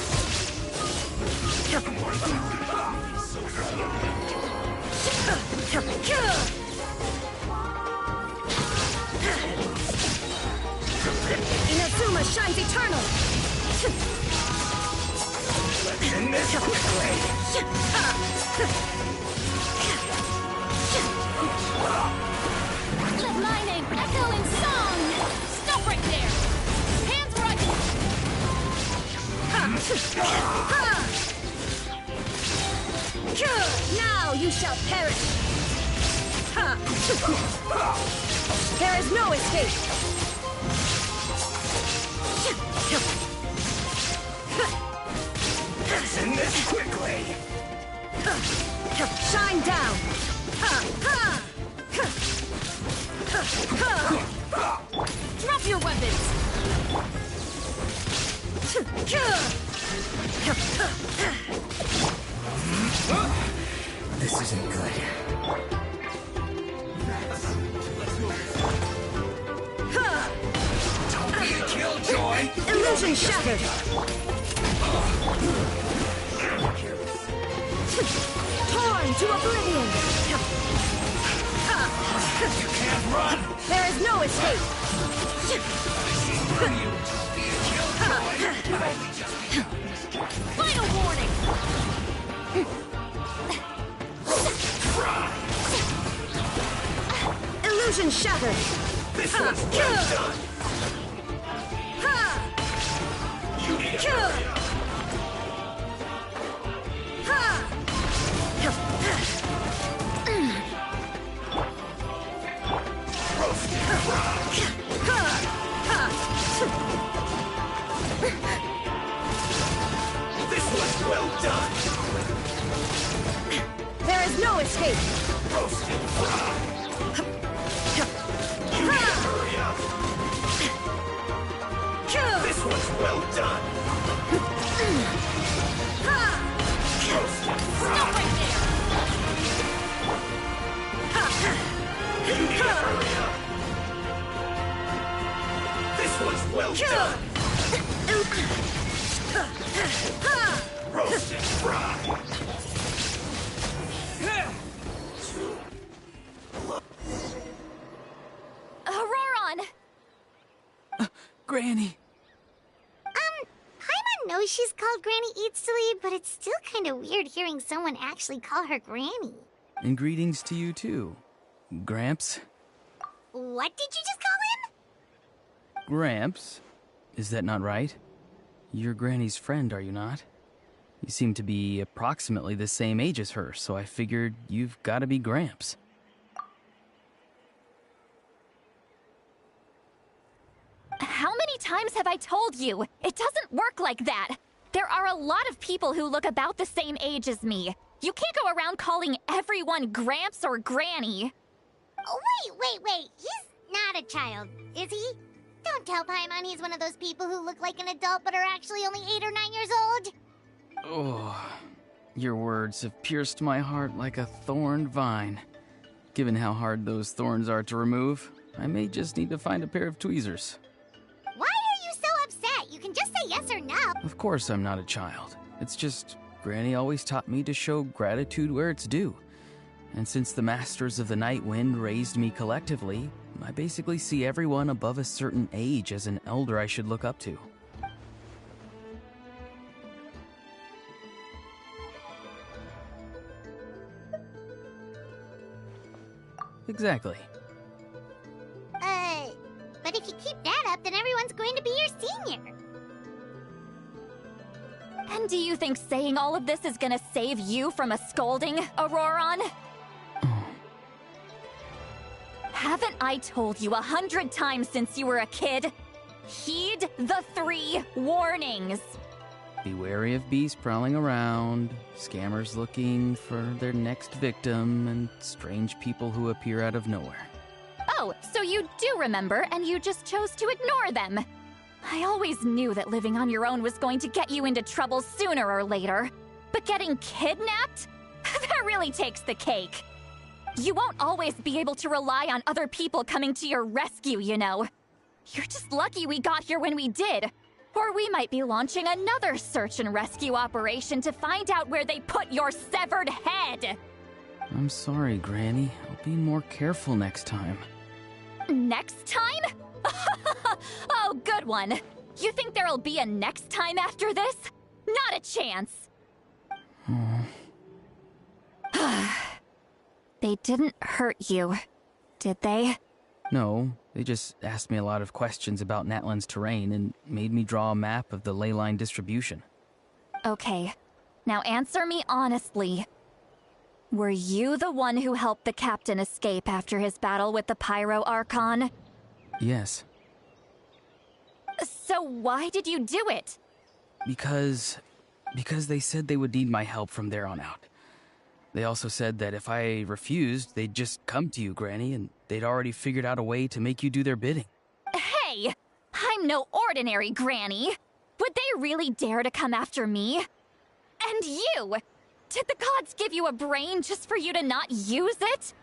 Inazuma shines eternal! Let's end this quickly! Let my name echo in song! Stop right there! Hands where I can... Now you shall perish! There is no escape! Let's end this quickly! Shine down! Drop your weapons! This isn't good. Don't be a killjoy! Illusion shattered! Torn to oblivion! You can't run! There is no escape! Don't be a killjoy! Final warning! Illusion shattered! This one's well done! You need a hurry up. Roast and this one's well done! There is no escape! Roast and fry! You need to hurry up! This one's well done! Roast and fry! Stop right there! You need to hurry up! This one's well done! Roast and fry! Auroron! Granny! Paimon knows she's called Granny Eatsley, but it's still kind of weird hearing someone actually call her Granny. And greetings to you too, Gramps. What did you just call him? Gramps? Is that not right? You're Granny's friend, are you not? You seem to be approximately the same age as her, so I figured you've got to be Gramps. How many times have I told you? It doesn't work like that. There are a lot of people who look about the same age as me. You can't go around calling everyone Gramps or Granny. Oh, wait. He's not a child, is he? Don't tell Paimon he's one of those people who look like an adult but are actually only 8 or 9 years old. Oh, your words have pierced my heart like a thorned vine. Given how hard those thorns are to remove, I may just need to find a pair of tweezers. Why are you so upset? You can just say yes or no. Of course I'm not a child. It's just, Granny always taught me to show gratitude where it's due. And since the Masters of the Night Wind raised me collectively, I basically see everyone above a certain age as an elder I should look up to. Exactly. But if you keep that up, then everyone's going to be your senior. And do you think saying all of this is gonna save you from a scolding, Auroron? Haven't I told you 100 times since you were a kid? Heed the 3 warnings. Be wary of beasts prowling around, scammers looking for their next victim, and strange people who appear out of nowhere. Oh, so you do remember, and you just chose to ignore them. I always knew that living on your own was going to get you into trouble sooner or later. But getting kidnapped? that really takes the cake. You won't always be able to rely on other people coming to your rescue, you know. You're just lucky we got here when we did. Or we might be launching another search and rescue operation to find out where they put your severed head. I'm sorry, Granny. I'll be more careful next time. Next time? Oh, good one. You think there'll be a next time after this? Not a chance. They didn't hurt you, did they? No, they just asked me a lot of questions about Natlan's terrain and made me draw a map of the ley line distribution. Okay, now answer me honestly. Were you the one who helped the captain escape after his battle with the Pyro Archon? Yes. So why did you do it? Because they said they would need my help from there on out. They also said that if I refused, they'd just come to you, Granny, and they'd already figured out a way to make you do their bidding. Hey! I'm no ordinary Granny! Would they really dare to come after me? And you! Did the gods give you a brain just for you to not use it?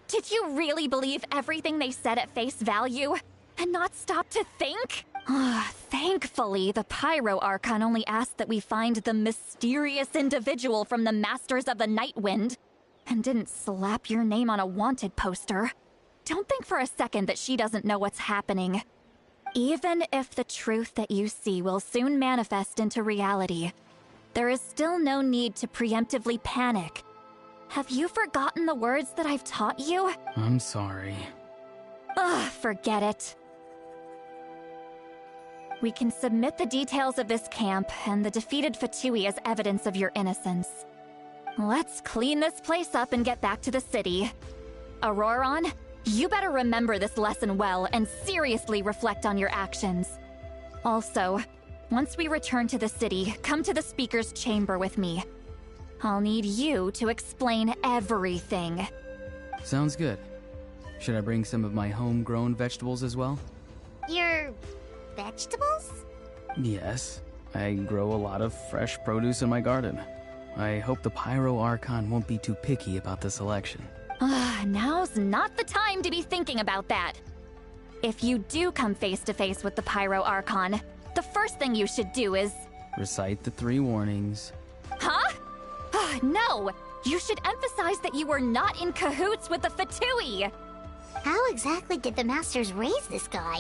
Did you really believe everything they said at face value? And not stop to think? Thankfully, the Pyro Archon only asked that we find the mysterious individual from the Masters of the Night Wind, and didn't slap your name on a wanted poster. Don't think for a second that she doesn't know what's happening. Even if the truth that you see will soon manifest into reality, there is still no need to preemptively panic. Have you forgotten the words that I've taught you? I'm sorry. Forget it. We can submit the details of this camp and the defeated Fatui as evidence of your innocence. Let's clean this place up and get back to the city. Auroron, you better remember this lesson well and seriously reflect on your actions. Also, once we return to the city, come to the speaker's chamber with me. I'll need you to explain everything. Sounds good. Should I bring some of my homegrown vegetables as well? Your vegetables? Yes. I grow a lot of fresh produce in my garden. I hope the Pyro Archon won't be too picky about the selection. Now's not the time to be thinking about that. If you do come face to face with the Pyro Archon, the first thing you should do is... Recite the 3 warnings. Huh? No! You should emphasize that you were not in cahoots with the Fatui! How exactly did the Masters raise this guy?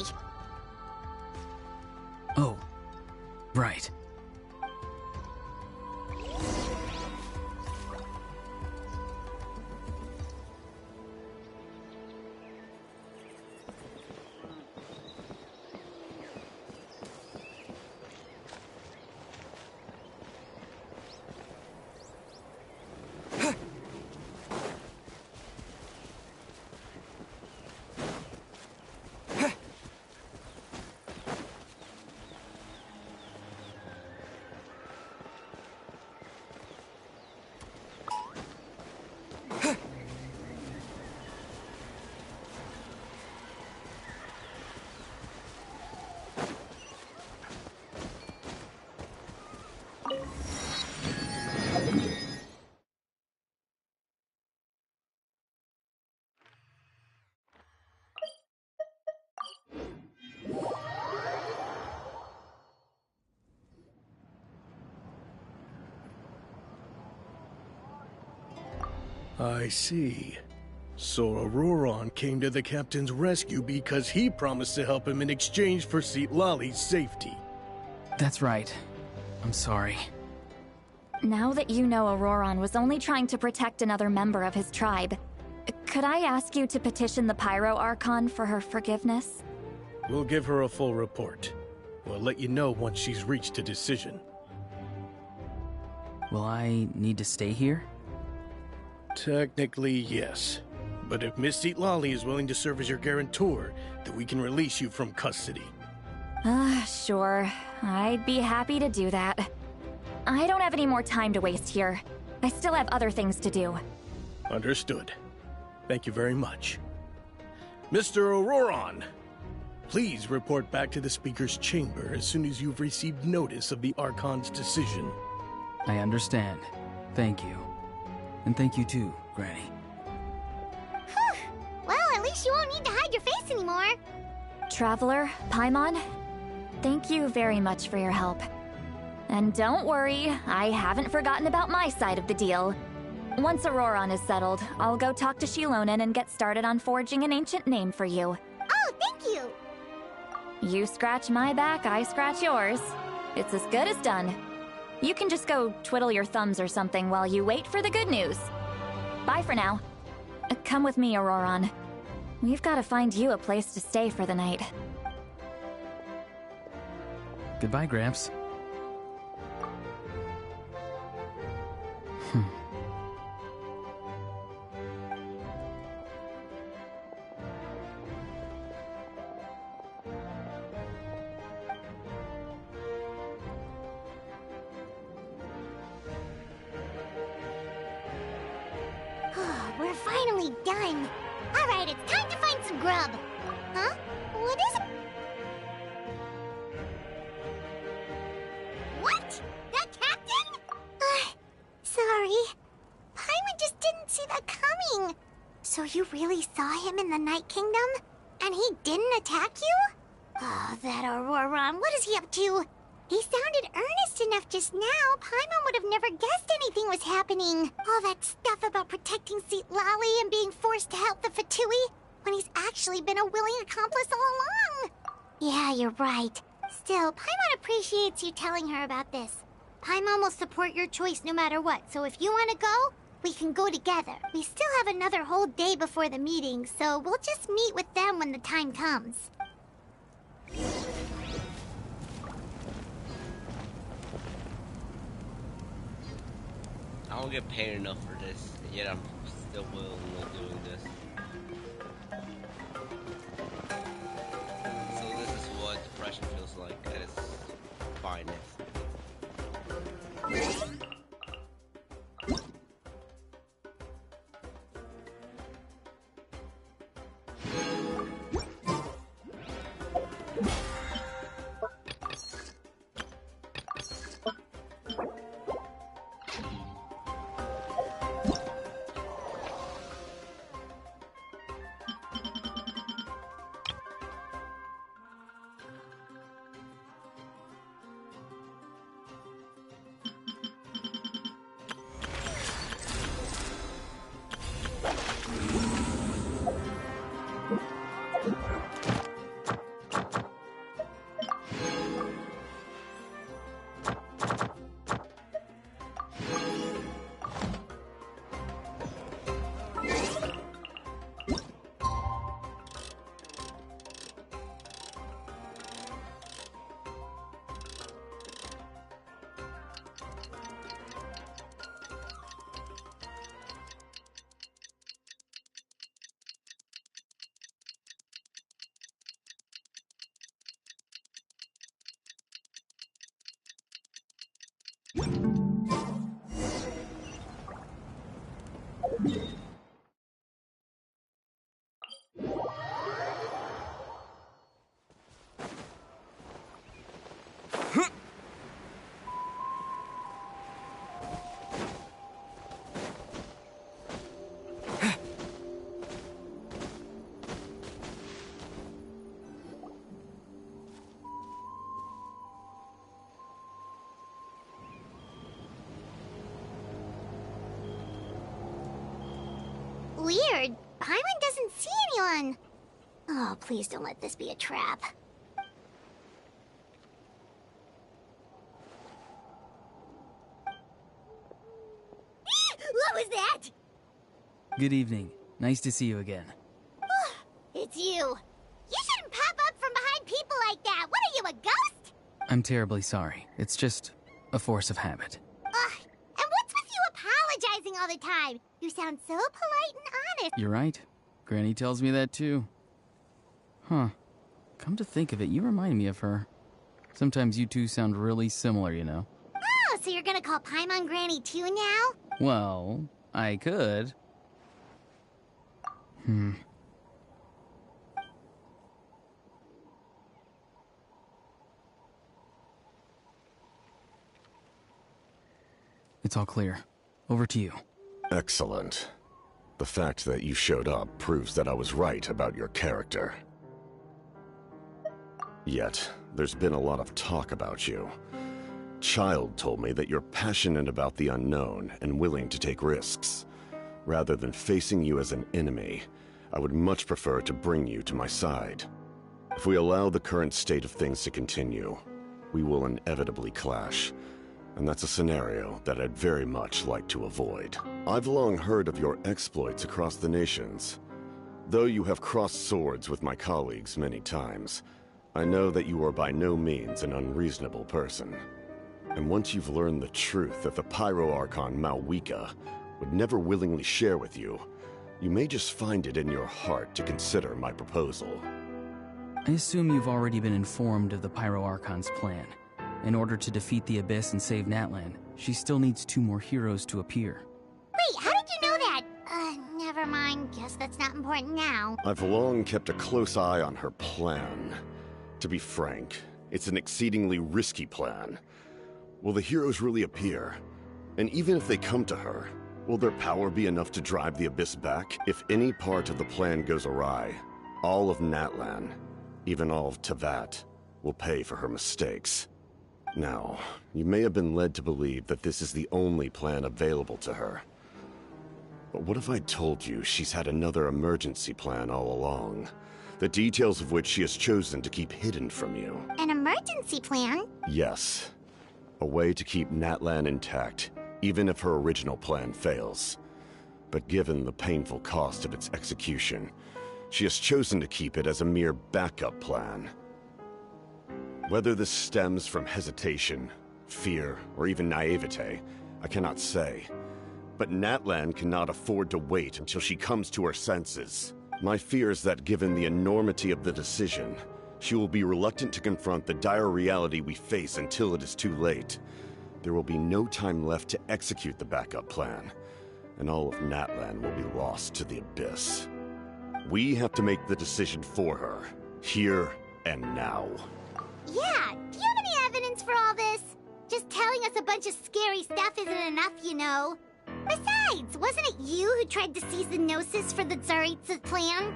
Oh, right. I see. So Auroron came to the captain's rescue because he promised to help him in exchange for Citlali's safety. That's right. I'm sorry. Now that you know Auroron was only trying to protect another member of his tribe, could I ask you to petition the Pyro Archon for her forgiveness? We'll give her a full report. We'll let you know once she's reached a decision. Will I need to stay here? Technically, yes. But if Miss Citlali is willing to serve as your guarantor, then we can release you from custody. Sure. I'd be happy to do that. I don't have any more time to waste here. I still have other things to do. Understood. Thank you very much. Mr. Auroron, please report back to the Speaker's chamber as soon as you've received notice of the Archon's decision. I understand. Thank you. And thank you too, Granny. Well, at least you won't need to hide your face anymore. Traveler, Paimon, thank you very much for your help. And don't worry, I haven't forgotten about my side of the deal. Once Auroron is settled, I'll go talk to Shilonen and get started on forging an ancient name for you. Oh, thank you. You scratch my back, I scratch yours. It's as good as done. You can just go twiddle your thumbs or something while you wait for the good news. Bye for now. Come with me, Auroron. We've got to find you a place to stay for the night. Goodbye, Gramps. We're finally done. All right, it's time to find some grub. Huh? What is it? What? That captain? Sorry. Paimon just didn't see that coming. So you really saw him in the Night Kingdom? And he didn't attack you? Oh, that Auroron, what is he up to? He sounded earnest enough just now. Paimon would have never guessed anything was happening. All that stuff about protecting Citlali and being forced to help the Fatui, when he's actually been a willing accomplice all along. Yeah, you're right. Still, Paimon appreciates you telling her about this. Paimon will support your choice no matter what, so if you want to go, we can go together. We still have another whole day before the meeting, so we'll just meet with them when the time comes. I don't get paid enough for this, yet I'm still willingly doing this. So this is what depression feels like at its finest. Weird. Paimon doesn't see anyone. Oh, please don't let this be a trap. What was that? Good evening. Nice to see you again. It's you. You shouldn't pop up from behind people like that. What are you, a ghost? I'm terribly sorry. It's just a force of habit. And what's with you apologizing all the time? You sound so polite and honest. You're right. Granny tells me that too. Huh. Come to think of it, you remind me of her. Sometimes you two sound really similar, you know. Oh, so you're gonna call Paimon Granny too now? Well, I could. It's all clear. Over to you. Excellent. The fact that you showed up proves that I was right about your character. Yet, there's been a lot of talk about you. Child told me that you're passionate about the unknown and willing to take risks. Rather than facing you as an enemy, I would much prefer to bring you to my side. If we allow the current state of things to continue, we will inevitably clash, and that's a scenario that I'd very much like to avoid. I've long heard of your exploits across the nations. Though you have crossed swords with my colleagues many times, I know that you are by no means an unreasonable person. And once you've learned the truth that the Pyro Archon Malwika would never willingly share with you, you may just find it in your heart to consider my proposal. I assume you've already been informed of the Pyro Archon's plan. In order to defeat the Abyss and save Natlan, she still needs 2 more heroes to appear. Wait, how did you know that? Never mind. Guess that's not important now. I've long kept a close eye on her plan. To be frank, it's an exceedingly risky plan. Will the heroes really appear? And even if they come to her, will their power be enough to drive the Abyss back? If any part of the plan goes awry, all of Natlan, even all of Teyvat, will pay for her mistakes. Now, you may have been led to believe that this is the only plan available to her. But what if I told you she's had another emergency plan all along? The details of which she has chosen to keep hidden from you. An emergency plan? Yes. A way to keep Natlan intact, even if her original plan fails. But given the painful cost of its execution, she has chosen to keep it as a mere backup plan. Whether this stems from hesitation, fear, or even naivete, I cannot say. But Natlan cannot afford to wait until she comes to her senses. My fear is that given the enormity of the decision, she will be reluctant to confront the dire reality we face until it is too late. There will be no time left to execute the backup plan, and all of Natlan will be lost to the Abyss. We have to make the decision for her, here and now. Yeah, do you have any evidence for all this? Just telling us a bunch of scary stuff isn't enough, you know. Besides, wasn't it you who tried to seize the Gnosis for the Tsaritsa plan?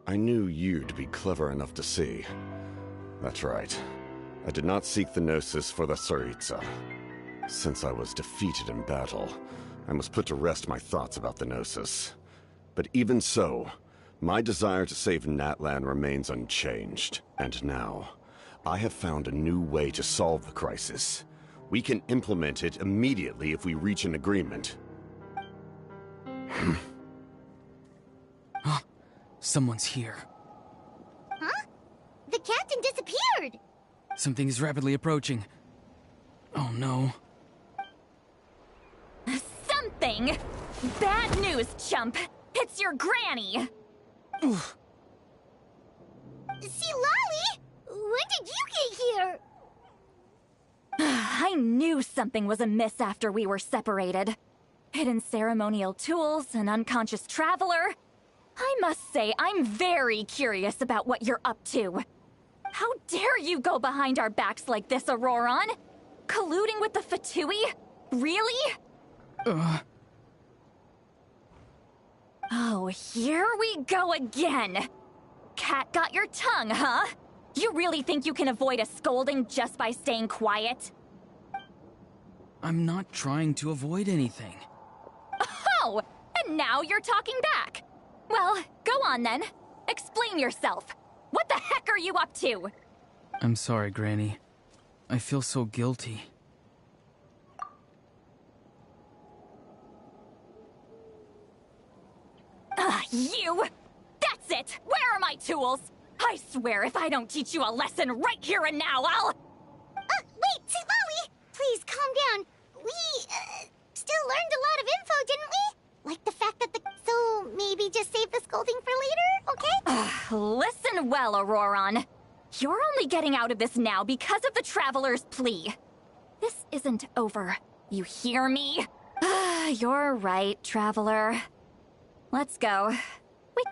I knew you to be clever enough to see. That's right. I did not seek the Gnosis for the Tsaritsa. Since I was defeated in battle, I must put to rest my thoughts about the Gnosis. But even so, my desire to save Natlan remains unchanged. And now, I have found a new way to solve the crisis. We can implement it immediately if we reach an agreement. Someone's here. Huh? The captain disappeared! Something is rapidly approaching. Oh no. Something? Bad news, chump! It's your granny! Citlali! When did you get here? I knew something was amiss after we were separated. Hidden ceremonial tools, an unconscious traveler. I must say, I'm very curious about what you're up to. How dare you go behind our backs like this, Auroron? Colluding with the Fatui? Really? Oh, here we go again. Cat got your tongue, huh? You really think you can avoid a scolding just by staying quiet? I'm not trying to avoid anything. Oh, and now you're talking back. Well, go on then. Explain yourself. What the heck are you up to? I'm sorry, Granny. I feel so guilty. You! That's it! Where are my tools? I swear if I don't teach you a lesson right here and now, I'll... Wait, Citlali! Please, calm down. We, still learned a lot of info, didn't we? Like the fact that So, maybe just save the scolding for later, okay? Listen well, Auroron. You're only getting out of this now because of the Traveler's plea. This isn't over. You hear me? You're right, Traveler. Let's go. Wait.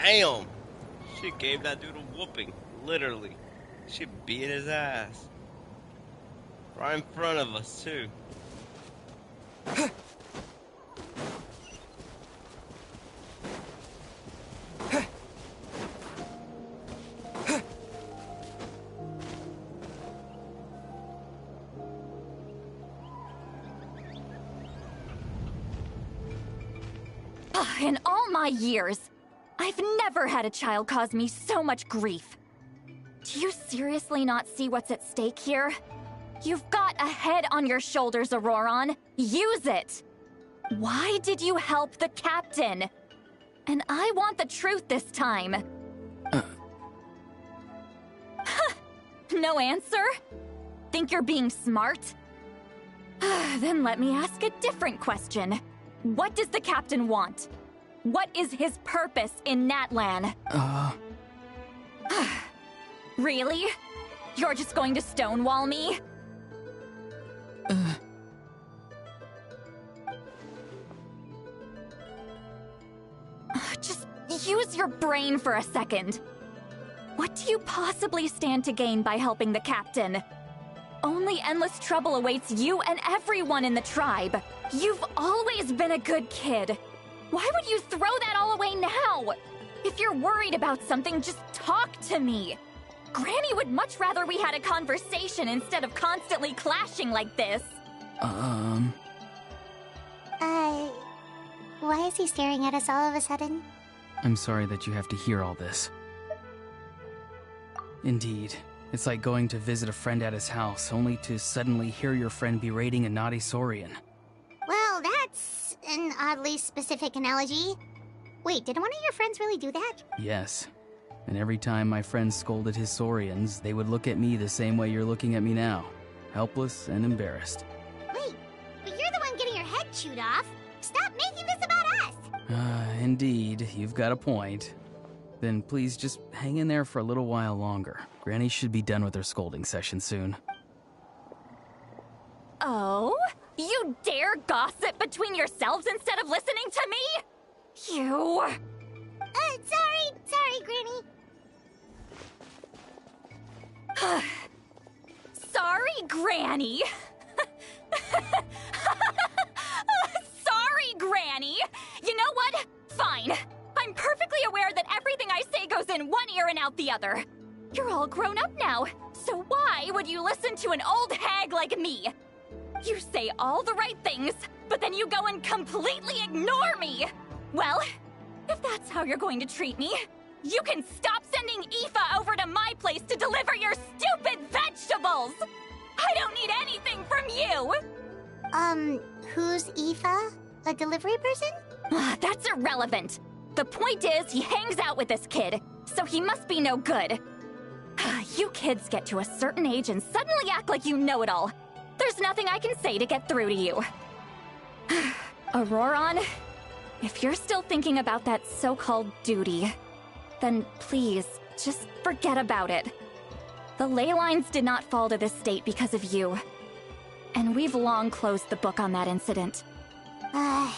Damn! She gave that dude a whooping. Literally. She beat his ass. Right in front of us, too. In all my years, I've never had a child cause me so much grief. Do you seriously not see what's at stake here? You've got a head on your shoulders, Auroron. Use it! Why did you help the captain? And I want the truth this time. No answer? Think you're being smart? Then let me ask a different question. What does the captain want? What is his purpose in Natlan? Really? You're just going to stonewall me? Just use your brain for a second. What do you possibly stand to gain by helping the captain? Only endless trouble awaits you and everyone in the tribe. You've always been a good kid. Why would you throw that all away now? If you're worried about something, just talk to me. Granny would much rather we had a conversation instead of constantly clashing like this. Why is he staring at us all of a sudden? I'm sorry that you have to hear all this. Indeed. It's like going to visit a friend at his house, only to suddenly hear your friend berating a naughty Saurian. Well, that's an oddly specific analogy. Wait, did one of your friends really do that? Yes. And every time my friend scolded his Saurians, they would look at me the same way you're looking at me now. Helpless and embarrassed. Wait, but you're the one getting your head chewed off. Stop making this about us! Indeed, you've got a point. Then please just hang in there for a little while longer. Granny should be done with her scolding session soon. Oh? You dare gossip between yourselves instead of listening to me? You... Sorry, Granny. Sorry, Granny. Sorry, Granny. You know what? Fine. I'm perfectly aware that everything I say goes in one ear and out the other. You're all grown up now, so why would you listen to an old hag like me? You say all the right things, but then you go and completely ignore me. Well, if that's how you're going to treat me, you can stop sending Aoife over to my place to deliver your stupid vegetables! I don't need anything from you! Who's Aoife? A delivery person? That's irrelevant. The point is, he hangs out with this kid, so he must be no good. You kids get to a certain age and suddenly act like you know it all. There's nothing I can say to get through to you. Auroron, if you're still thinking about that so-called duty, then please, just forget about it. The ley lines did not fall to this state because of you. And we've long closed the book on that incident.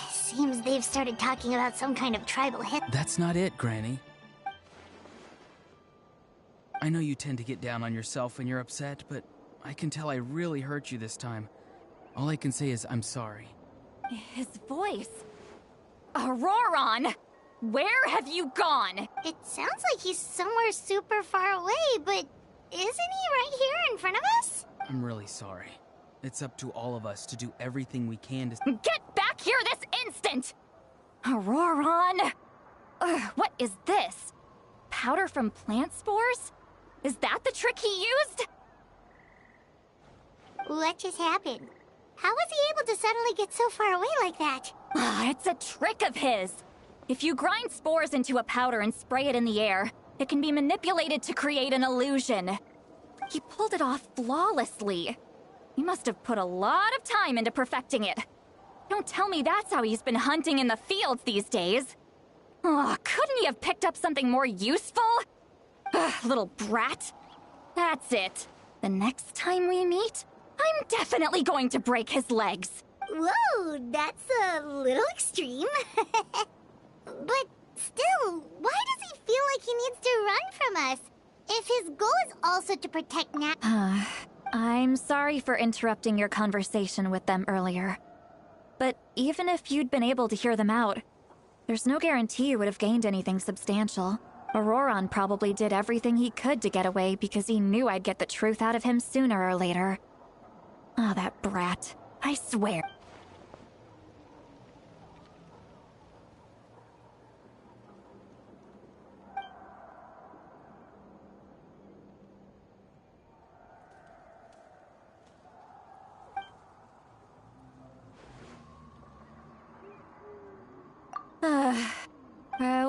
Seems they've started talking about some kind of tribal hit. That's not it, Granny. I know you tend to get down on yourself when you're upset, but I can tell I really hurt you this time. All I can say is I'm sorry. His voice. Auroron! Where have you gone? It sounds like he's somewhere super far away, but isn't he right here in front of us? I'm really sorry. It's up to all of us to do everything we can to... Get back here this instant! Auroron! What is this? Powder from plant spores? Is that the trick he used? What just happened? How was he able to suddenly get so far away like that? It's a trick of his. If you grind spores into a powder and spray it in the air, it can be manipulated to create an illusion. He pulled it off flawlessly. He must have put a lot of time into perfecting it. Don't tell me that's how he's been hunting in the fields these days. Couldn't he have picked up something more useful? Little brat. That's it. The next time we meet, I'm definitely going to break his legs. Whoa, that's a little extreme. But still, why does he to run from us. If his goal is also to protect I'm sorry for interrupting your conversation with them earlier. But even if you'd been able to hear them out, there's no guarantee you would have gained anything substantial. Auroran probably did everything he could to get away because he knew I'd get the truth out of him sooner or later. Ah, that brat. I swear.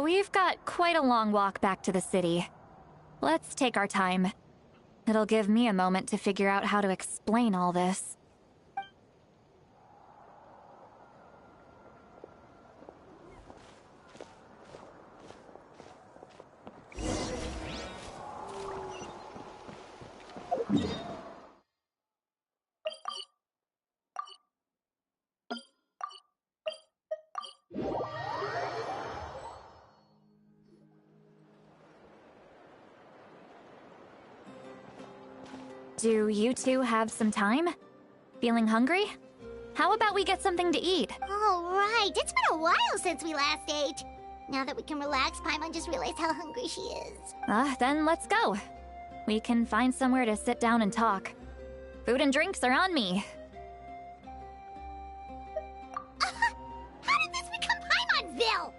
We've got quite a long walk back to the city. Let's take our time. It'll give me a moment to figure out how to explain all this. Do you two have some time? Feeling hungry? How about we get something to eat? All right, it's been a while since we last ate. Now that we can relax, Paimon just realized how hungry she is. Then let's go. We can find somewhere to sit down and talk. Food and drinks are on me. How did this become Paimonville?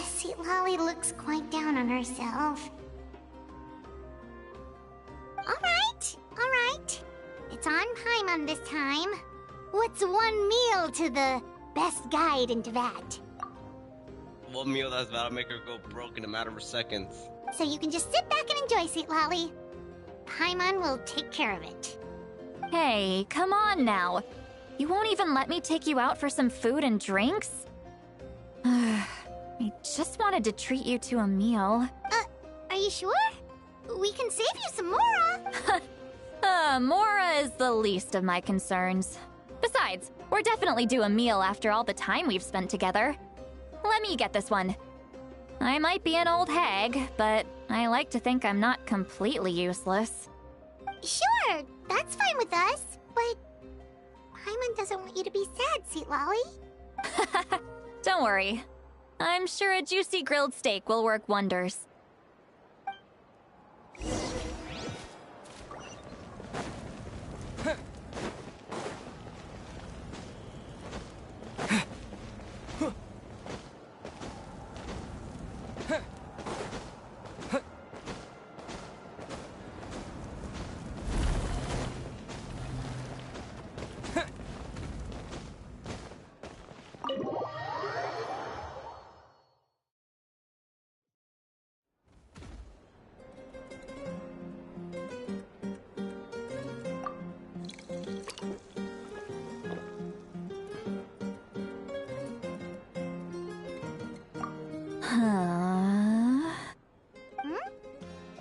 Citlali looks quite down on herself. All right. It's on Paimon this time. What's one meal to the best guide into that? One meal that's about to make her go broke in a matter of seconds. So you can just sit back and enjoy, Citlali. Paimon will take care of it. Hey, come on now. You won't even let me take you out for some food and drinks? I just wanted to treat you to a meal. Are you sure? We can save you some Mora. Mora is the least of my concerns. Besides, we're definitely due a meal after all the time we've spent together. Let me get this one. I might be an old hag, but I like to think I'm not completely useless. Sure, that's fine with us, but Paimon doesn't want you to be sad, Citlali. Don't worry. I'm sure a juicy grilled steak will work wonders.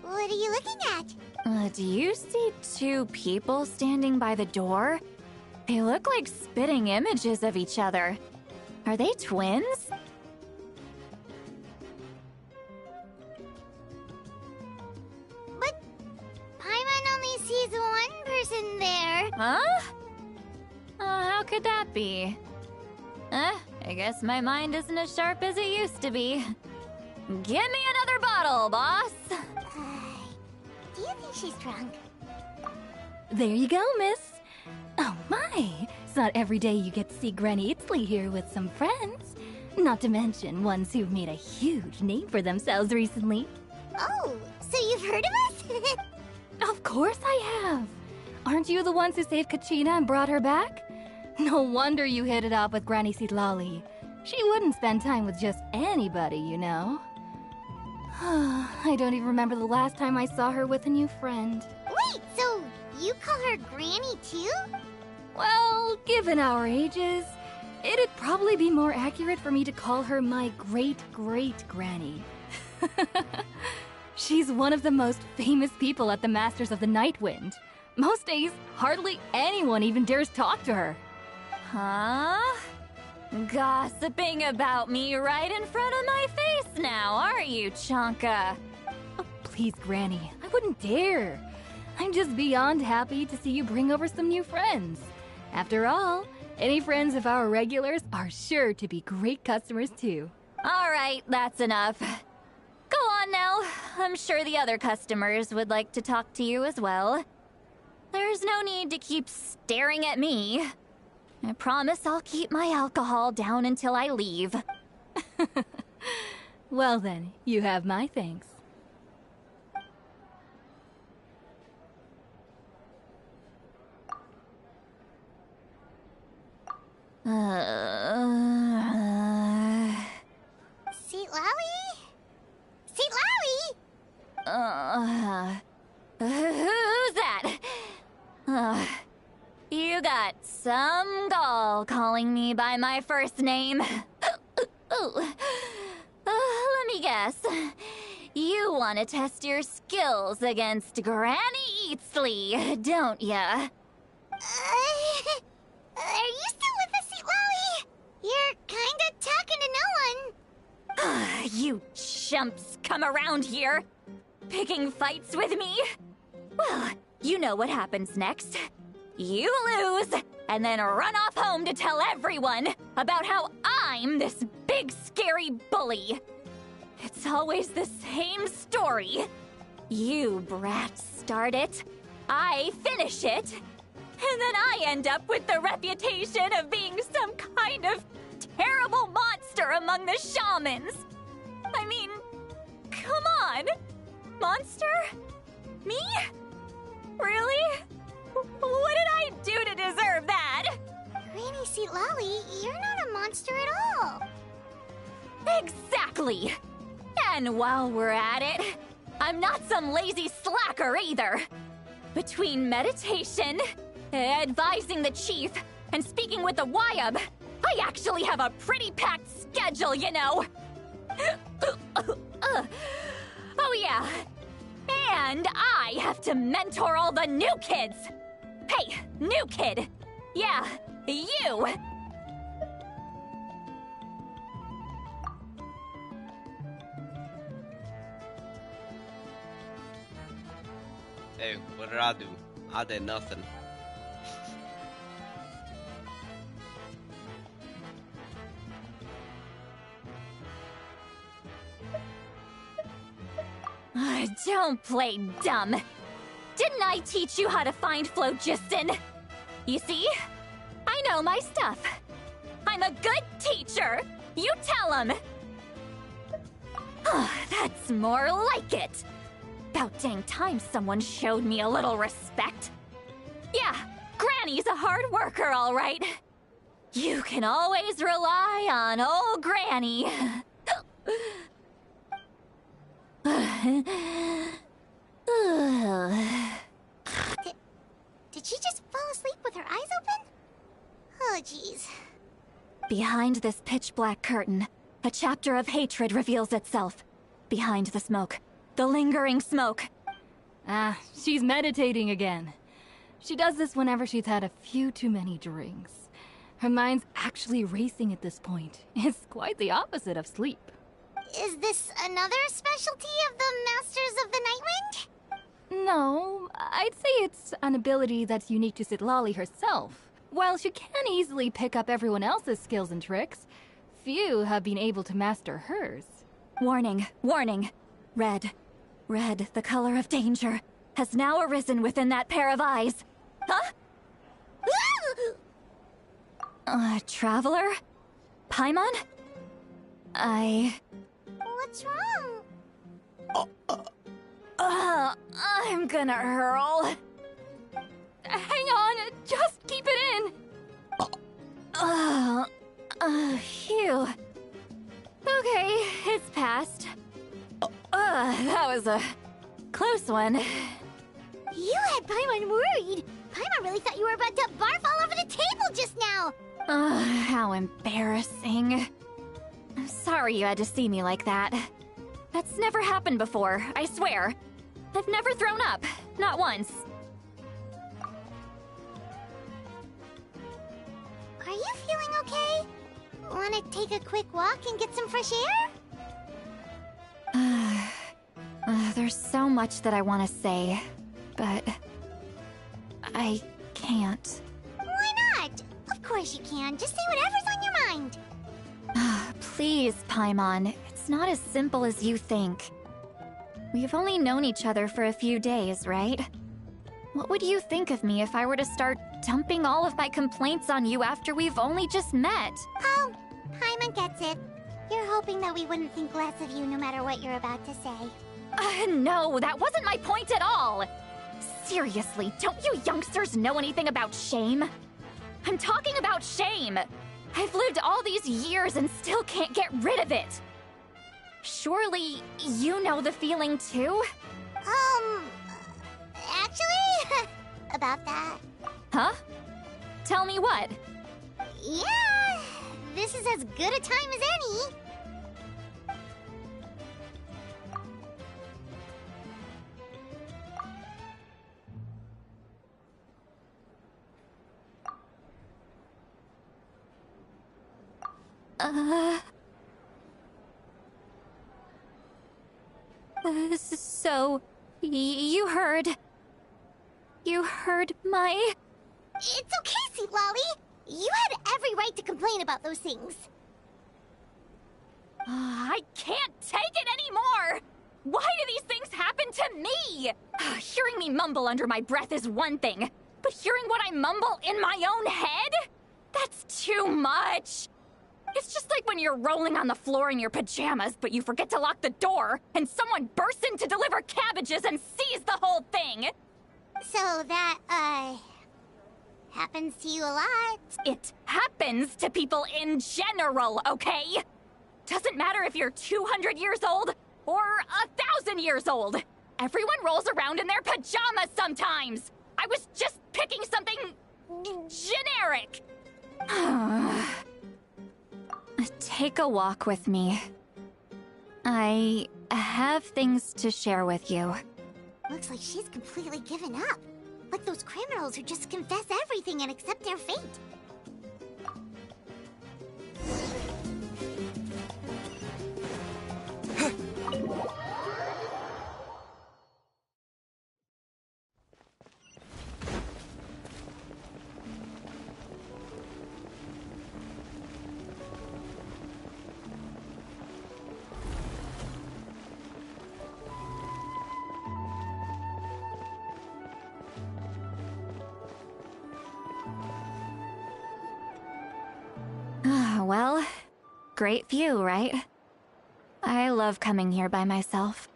What are you looking at? Do you see two people standing by the door? They look like spitting images of each other. Are they twins? But Paimon only sees one person there. Huh? How could that be? I guess my mind isn't as sharp as it used to be. Give me another bottle, boss! Do you think she's drunk? There you go, miss. Oh my, it's not every day you get to see Granny Citlali here with some friends. Not to mention ones who've made a huge name for themselves recently. Oh, so you've heard of us? Of course I have. Aren't you the ones who saved Kachina and brought her back? No wonder you hit it off with Granny Citlali. She wouldn't spend time with just anybody, you know. I don't even remember the last time I saw her with a new friend. Wait, so you call her Granny too? Well, given our ages, it'd probably be more accurate for me to call her my great-great-granny. She's one of the most famous people at the Masters of the Nightwind. Most days, hardly anyone even dares talk to her. Huh? Gossiping about me right in front of my face now, are you? you, Chonka. Oh, please, Granny. I wouldn't dare. I'm just beyond happy to see you bring over some new friends. After all, any friends of our regulars are sure to be great customers too. All right, that's enough. Go on now. I'm sure the other customers would like to talk to you as well. There's no need to keep staring at me. I promise I'll keep my alcohol down until I leave. Well then, you have my thanks. Citlali? Citlali? Who's that? You got some gall calling me by my first name. Let me guess. You want to test your skills against Granny Eatsley, don't ya? Are you still with us, Citlali? You're kinda talking to no one. You chumps come around here, picking fights with me? Well, you know what happens next. You lose, and then run off home to tell everyone about how I'm this big scary bully. It's always the same story. You brats start it, I finish it, and then I end up with the reputation of being some kind of terrible monster among the shamans. I mean, come on. Monster? Me? Really? What did I do to deserve that? Granny Citlali, you're not a monster at all. Exactly. And while we're at it, I'm not some lazy slacker either. Between meditation, advising the chief, and speaking with the Wyab, I actually have a pretty packed schedule, you know. Oh yeah. And I have to mentor all the new kids. Hey, new kid. Yeah, you. Hey, what did I do? I did nothing. Don't play dumb. Didn't I teach you how to find phlogiston? You see? I know my stuff. I'm a good teacher. You tell him. That's more like it. About dang time someone showed me a little respect. Yeah, Granny's a hard worker, all right. You can always rely on old Granny. Did she just fall asleep with her eyes open? Oh, jeez. Behind this pitch-black curtain, a chapter of hatred reveals itself. Behind the smoke. The lingering smoke. Ah, she's meditating again. She does this whenever she's had a few too many drinks. Her mind's actually racing at this point. It's quite the opposite of sleep. Is this another specialty of the Masters of the Nightwind? No, I'd say it's an ability that's unique to Citlali herself. While she can easily pick up everyone else's skills and tricks, few have been able to master hers. Warning, warning. Red, the color of danger, has now arisen within that pair of eyes. Huh? Traveler? Paimon? What's wrong? I'm gonna hurl. Hang on, just keep it in. Phew. Okay, it's passed. That was a close one. You had Paimon worried. Paimon really thought you were about to barf all over the table just now. How embarrassing. I'm sorry you had to see me like that. That's never happened before, I swear. I've never thrown up, not once. Are you feeling okay? Want to take a quick walk and get some fresh air? There's so much that I want to say, but I can't. Why not? Of course you can. Just say whatever's on your mind. Please, Paimon. It's not as simple as you think. We've only known each other for a few days, right? What would you think of me if I were to start dumping all of my complaints on you after we've only just met? Oh, Paimon gets it. You're hoping that we wouldn't think less of you no matter what you're about to say. No, that wasn't my point at all! Seriously, don't you youngsters know anything about shame? I'm talking about shame! I've lived all these years and still can't get rid of it! Surely, you know the feeling too? Actually, about that. Huh? Tell me what? Yeah, this is as good a time as any. So, you heard my... It's okay, Citlali. You had every right to complain about those things. I can't take it anymore! Why do these things happen to me? Hearing me mumble under my breath is one thing, but hearing what I mumble in my own head? That's too much! It's just like when you're rolling on the floor in your pajamas, but you forget to lock the door, and someone bursts in to deliver cabbages and sees the whole thing! So that, happens to you a lot. It happens to people in general, okay? Doesn't matter if you're 200 years old or 1,000 years old. Everyone rolls around in their pajamas sometimes. I was just picking something generic. Take a walk with me. I have things to share with you. Looks like she's completely given up. Like those criminals who just confess everything and accept their fate. Well, great view, right? I love coming here by myself.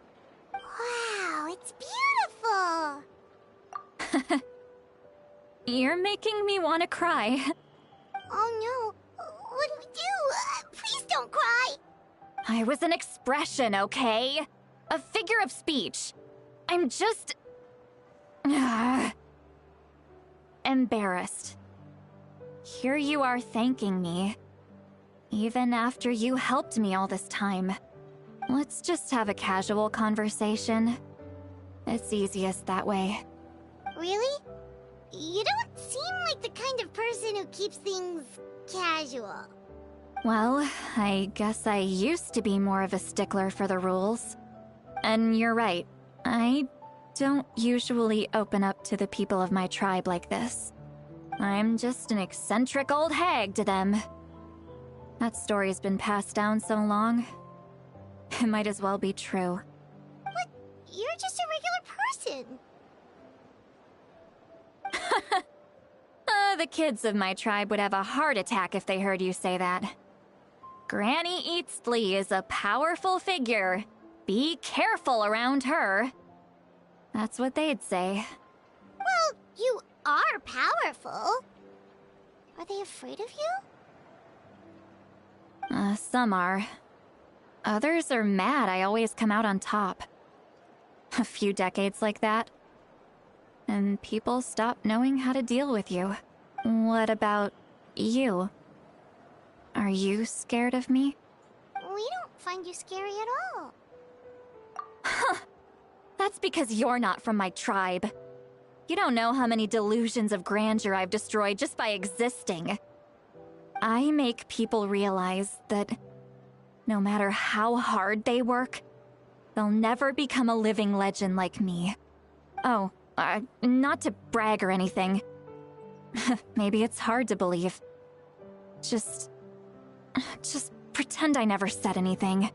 Wow, it's beautiful! You're making me want to cry. Oh no, what do we do? Please don't cry! I was an expression, okay? A figure of speech. I'm just... embarrassed. Here you are thanking me. Even after you helped me all this time. Let's just have a casual conversation. It's easiest that way. Really? You don't seem like the kind of person who keeps things casual. Well, I guess I used to be more of a stickler for the rules. And you're right, I don't usually open up to the people of my tribe like this. I'm just an eccentric old hag to them. That story's been passed down so long, it might as well be true. But you're just a regular person. The kids of my tribe would have a heart attack if they heard you say that. Granny Eatsley is a powerful figure. Be careful around her. That's what they'd say. Well, you are powerful. Are they afraid of you? Some are. Others are mad I always come out on top. A few decades like that, and people stop knowing how to deal with you. What about you? Are you scared of me? We don't find you scary at all. Huh. That's because you're not from my tribe. You don't know how many delusions of grandeur I've destroyed just by existing. I make people realize that no matter how hard they work, They'll never become a living legend like me. Oh, not to brag or anything. Maybe it's hard to believe. Just pretend I never said anything.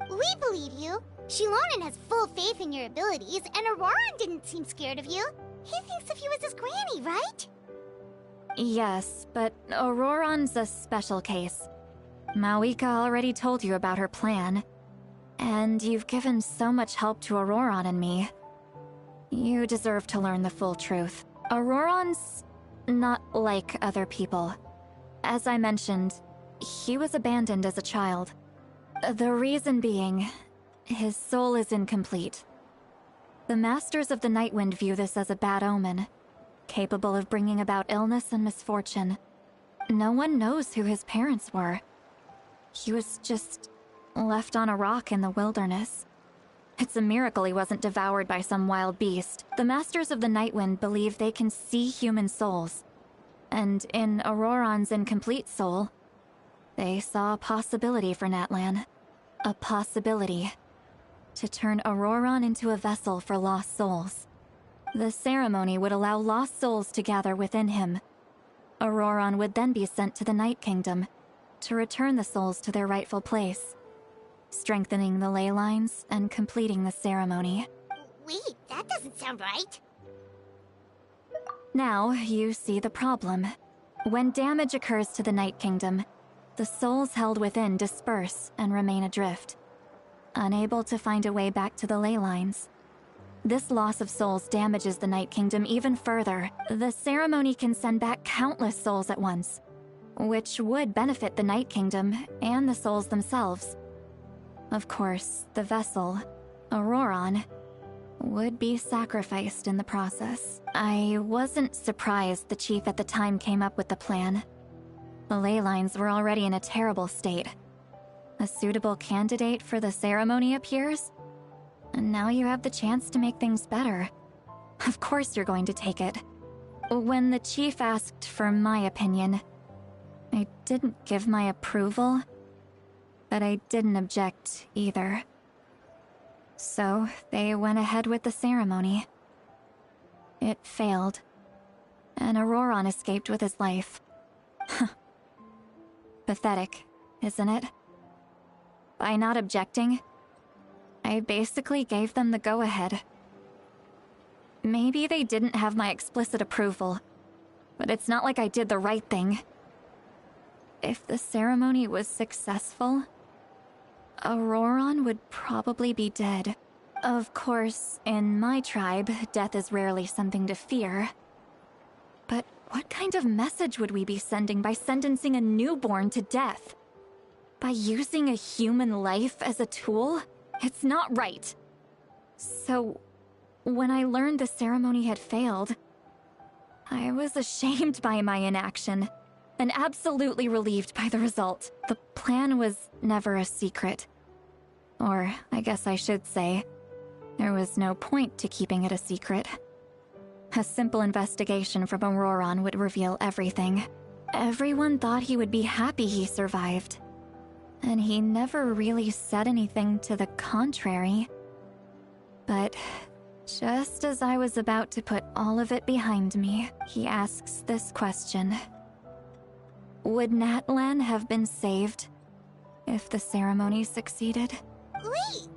We believe you. Shilonen has full faith in your abilities, and Auroran didn't seem scared of you. He thinks of you as his granny, right? Yes, but Auroran's a special case. Mawika already told you about her plan. And you've given so much help to Auroran and me. You deserve to learn the full truth. Auroran's not like other people. As I mentioned, he was abandoned as a child. The reason being, his soul is incomplete. The Masters of the Nightwind view this as a bad omen, capable of bringing about illness and misfortune. No one knows who his parents were. He was just left on a rock in the wilderness. It's a miracle he wasn't devoured by some wild beast. The Masters of the Nightwind believe they can see human souls. And in Auroran's incomplete soul, they saw a possibility for Natlan. A possibility to turn Auroran into a vessel for lost souls. The ceremony would allow lost souls to gather within him. Auroran would then be sent to the Night Kingdom to return the souls to their rightful place, strengthening the ley lines and completing the ceremony. Wait, that doesn't sound right. Now, you see the problem. When damage occurs to the Night Kingdom, the souls held within disperse and remain adrift, unable to find a way back to the ley lines. This loss of souls damages the Night Kingdom even further. The ceremony can send back countless souls at once, which would benefit the Night Kingdom and the souls themselves. Of course, the vessel, Auroran, would be sacrificed in the process. I wasn't surprised the chief at the time came up with the plan. The ley lines were already in a terrible state. A suitable candidate for the ceremony appears, and now you have the chance to make things better. Of course you're going to take it. When the chief asked for my opinion, I didn't give my approval, but I didn't object either. So they went ahead with the ceremony. It failed, and Auroran escaped with his life. Pathetic, isn't it? By not objecting, I basically gave them the go-ahead. Maybe they didn't have my explicit approval, but it's not like I did the right thing. If the ceremony was successful, Auroran would probably be dead. Of course, in my tribe, death is rarely something to fear. But what kind of message would we be sending by sentencing a newborn to death? By using a human life as a tool? It's not right. So, when I learned the ceremony had failed, I was ashamed by my inaction, and absolutely relieved by the result. The plan was never a secret. Or, I guess I should say, there was no point to keeping it a secret. A simple investigation from Auroran would reveal everything. Everyone thought he would be happy he survived. And he never really said anything to the contrary. But just as I was about to put all of it behind me, he asks this question. Would Natlan have been saved if the ceremony succeeded? Wait,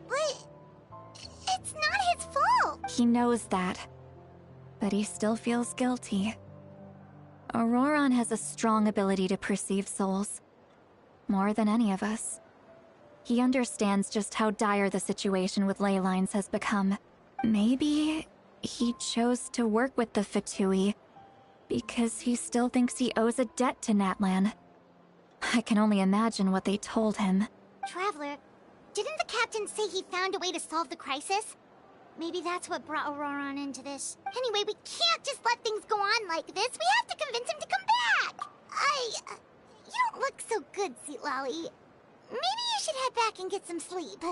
but it's not his fault. He knows that, but he still feels guilty. Auroran has a strong ability to perceive souls, more than any of us. He understands just how dire the situation with ley lines has become. Maybe he chose to work with the Fatui because he still thinks he owes a debt to Natlan. I can only imagine what they told him. Traveler, didn't the captain say he found a way to solve the crisis? Maybe that's what brought Auroran into this. Anyway, we can't just let things go on like this. We have to convince him to come back. You don't look so good, Citlali. Maybe you should head back and get some sleep.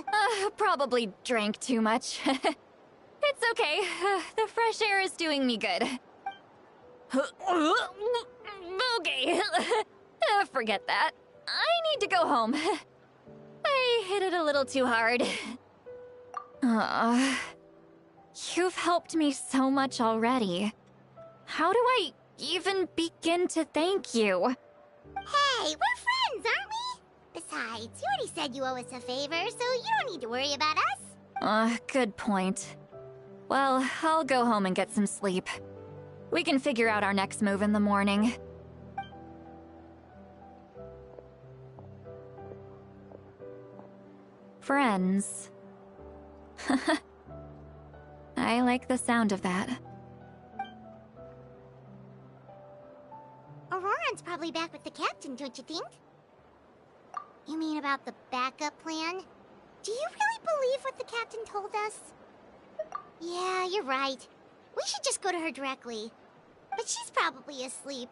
Probably drank too much. It's okay. The fresh air is doing me good. Okay. Forget that. I need to go home. I hit it a little too hard. You've helped me so much already. How do I even begin to thank you? Hey, we're friends, aren't we? Besides, you already said you owe us a favor, so you don't need to worry about us. Good point. Well, I'll go home and get some sleep. We can figure out our next move in the morning. Friends. I like the sound of that. Auroran's probably back with the captain, don't you think? You mean about the backup plan? Do you really believe what the captain told us? Yeah, you're right. We should just go to her directly. But she's probably asleep.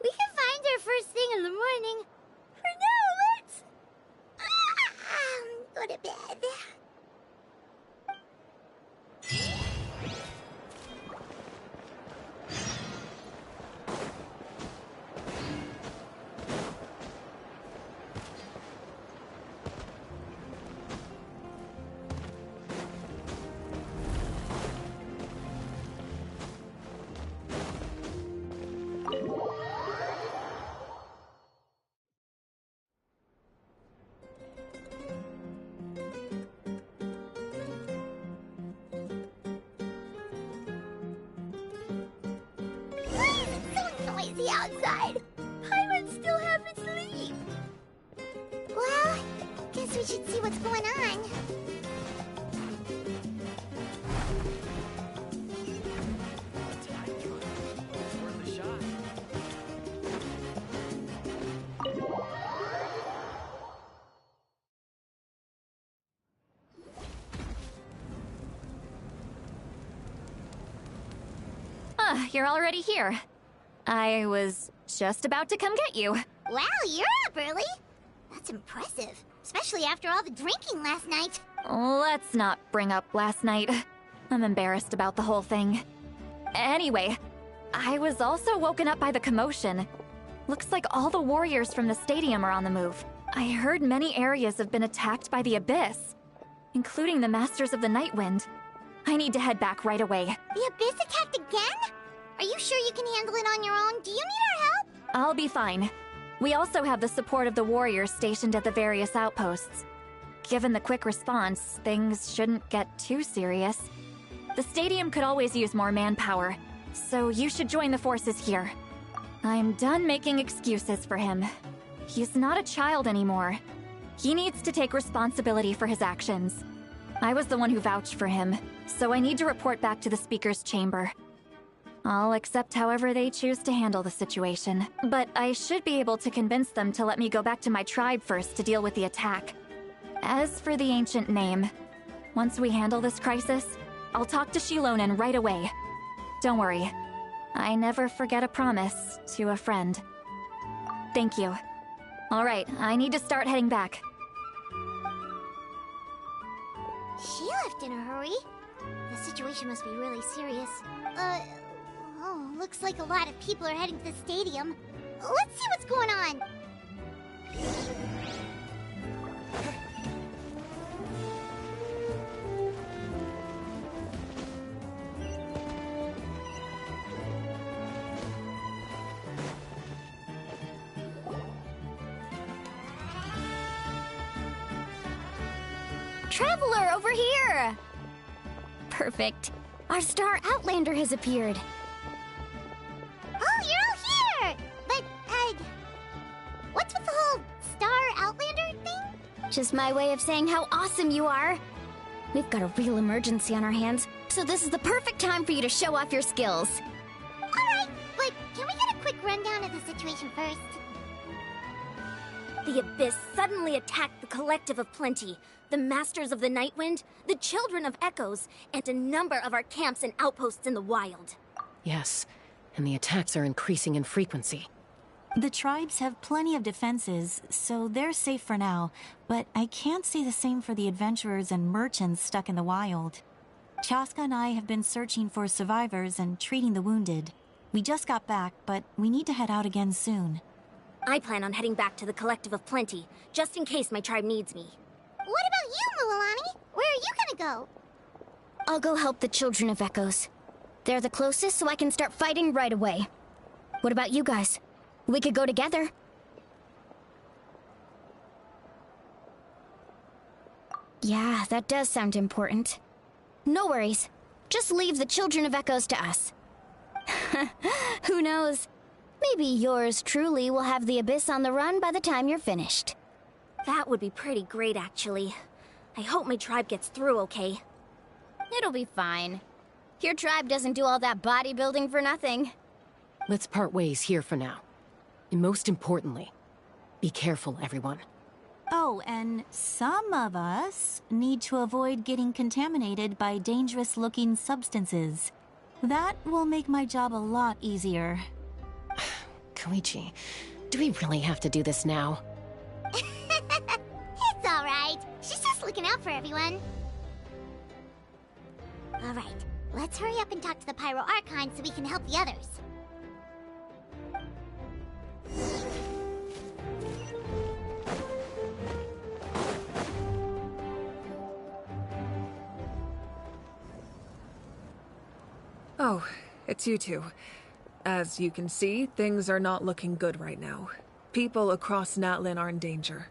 We can find her first thing in the morning. For now, let's... go to bed. Outside. Paimon still half asleep. Well, guess we should see what's going on. You're already here. I was just about to come get you. Wow, you're up early. That's impressive, especially after all the drinking last night. Let's not bring up last night. I'm embarrassed about the whole thing. Anyway, I was also woken up by the commotion. Looks like all the warriors from the stadium are on the move. I heard many areas have been attacked by the Abyss, including the Masters of the Nightwind. I need to head back right away. The Abyss attacked again? Are you sure you can handle it on your own? Do you need our help? I'll be fine. We also have the support of the warriors stationed at the various outposts. Given the quick response, things shouldn't get too serious. The stadium could always use more manpower, so you should join the forces here. I'm done making excuses for him. He's not a child anymore. He needs to take responsibility for his actions. I was the one who vouched for him, so I need to report back to the Speaker's Chamber. I'll accept however they choose to handle the situation. But I should be able to convince them to let me go back to my tribe first to deal with the attack. As for the ancient name, once we handle this crisis, I'll talk to Shilonen right away. Don't worry. I never forget a promise to a friend. Thank you. Alright, I need to start heading back. She left in a hurry. The situation must be really serious. Oh, looks like a lot of people are heading to the stadium. Let's see what's going on. Traveler, over here! Perfect. Our star Outlander has appeared. Oh, you're all here! But, what's with the whole Star Outlander thing? Just my way of saying how awesome you are. We've got a real emergency on our hands, so this is the perfect time for you to show off your skills. Alright, but can we get a quick rundown of the situation first? The Abyss suddenly attacked the Collective of Plenty, the Masters of the Nightwind, the Children of Echoes, and a number of our camps and outposts in the wild. Yes, and the attacks are increasing in frequency. The tribes have plenty of defenses, so they're safe for now, but I can't say the same for the adventurers and merchants stuck in the wild. Chaska and I have been searching for survivors and treating the wounded. We just got back, but we need to head out again soon. I plan on heading back to the Collective of Plenty, just in case my tribe needs me. What about you, Mualani? Where are you go? I'll go help the Children of Echoes. They're the closest, so I can start fighting right away. What about you guys? We could go together. Yeah, that does sound important. No worries. Just leave the Children of Echoes to us. Who knows? Maybe yours truly will have the Abyss on the run by the time you're finished. That would be pretty great, actually. I hope my tribe gets through okay. It'll be fine. Your tribe doesn't do all that bodybuilding for nothing. Let's part ways here for now. And most importantly, be careful, everyone. Oh, and some of us need to avoid getting contaminated by dangerous-looking substances. That will make my job a lot easier. Koichi, do we really have to do this now? It's alright. She's just looking out for everyone. Alright, let's hurry up and talk to the Pyro Archon so we can help the others. Oh, it's you two. As you can see, things are not looking good right now. People across Natlan are in danger.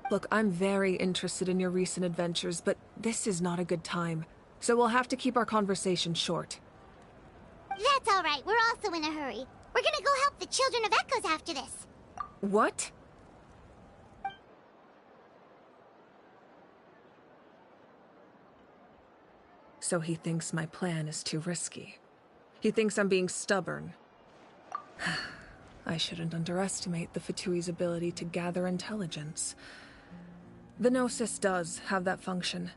Look, I'm very interested in your recent adventures, but this is not a good time. So we'll have to keep our conversation short. That's alright, we're also in a hurry. We're gonna go help the Children of Echoes after this. What? So he thinks my plan is too risky. He thinks I'm being stubborn. I shouldn't underestimate the Fatui's ability to gather intelligence. The Gnosis does have that function.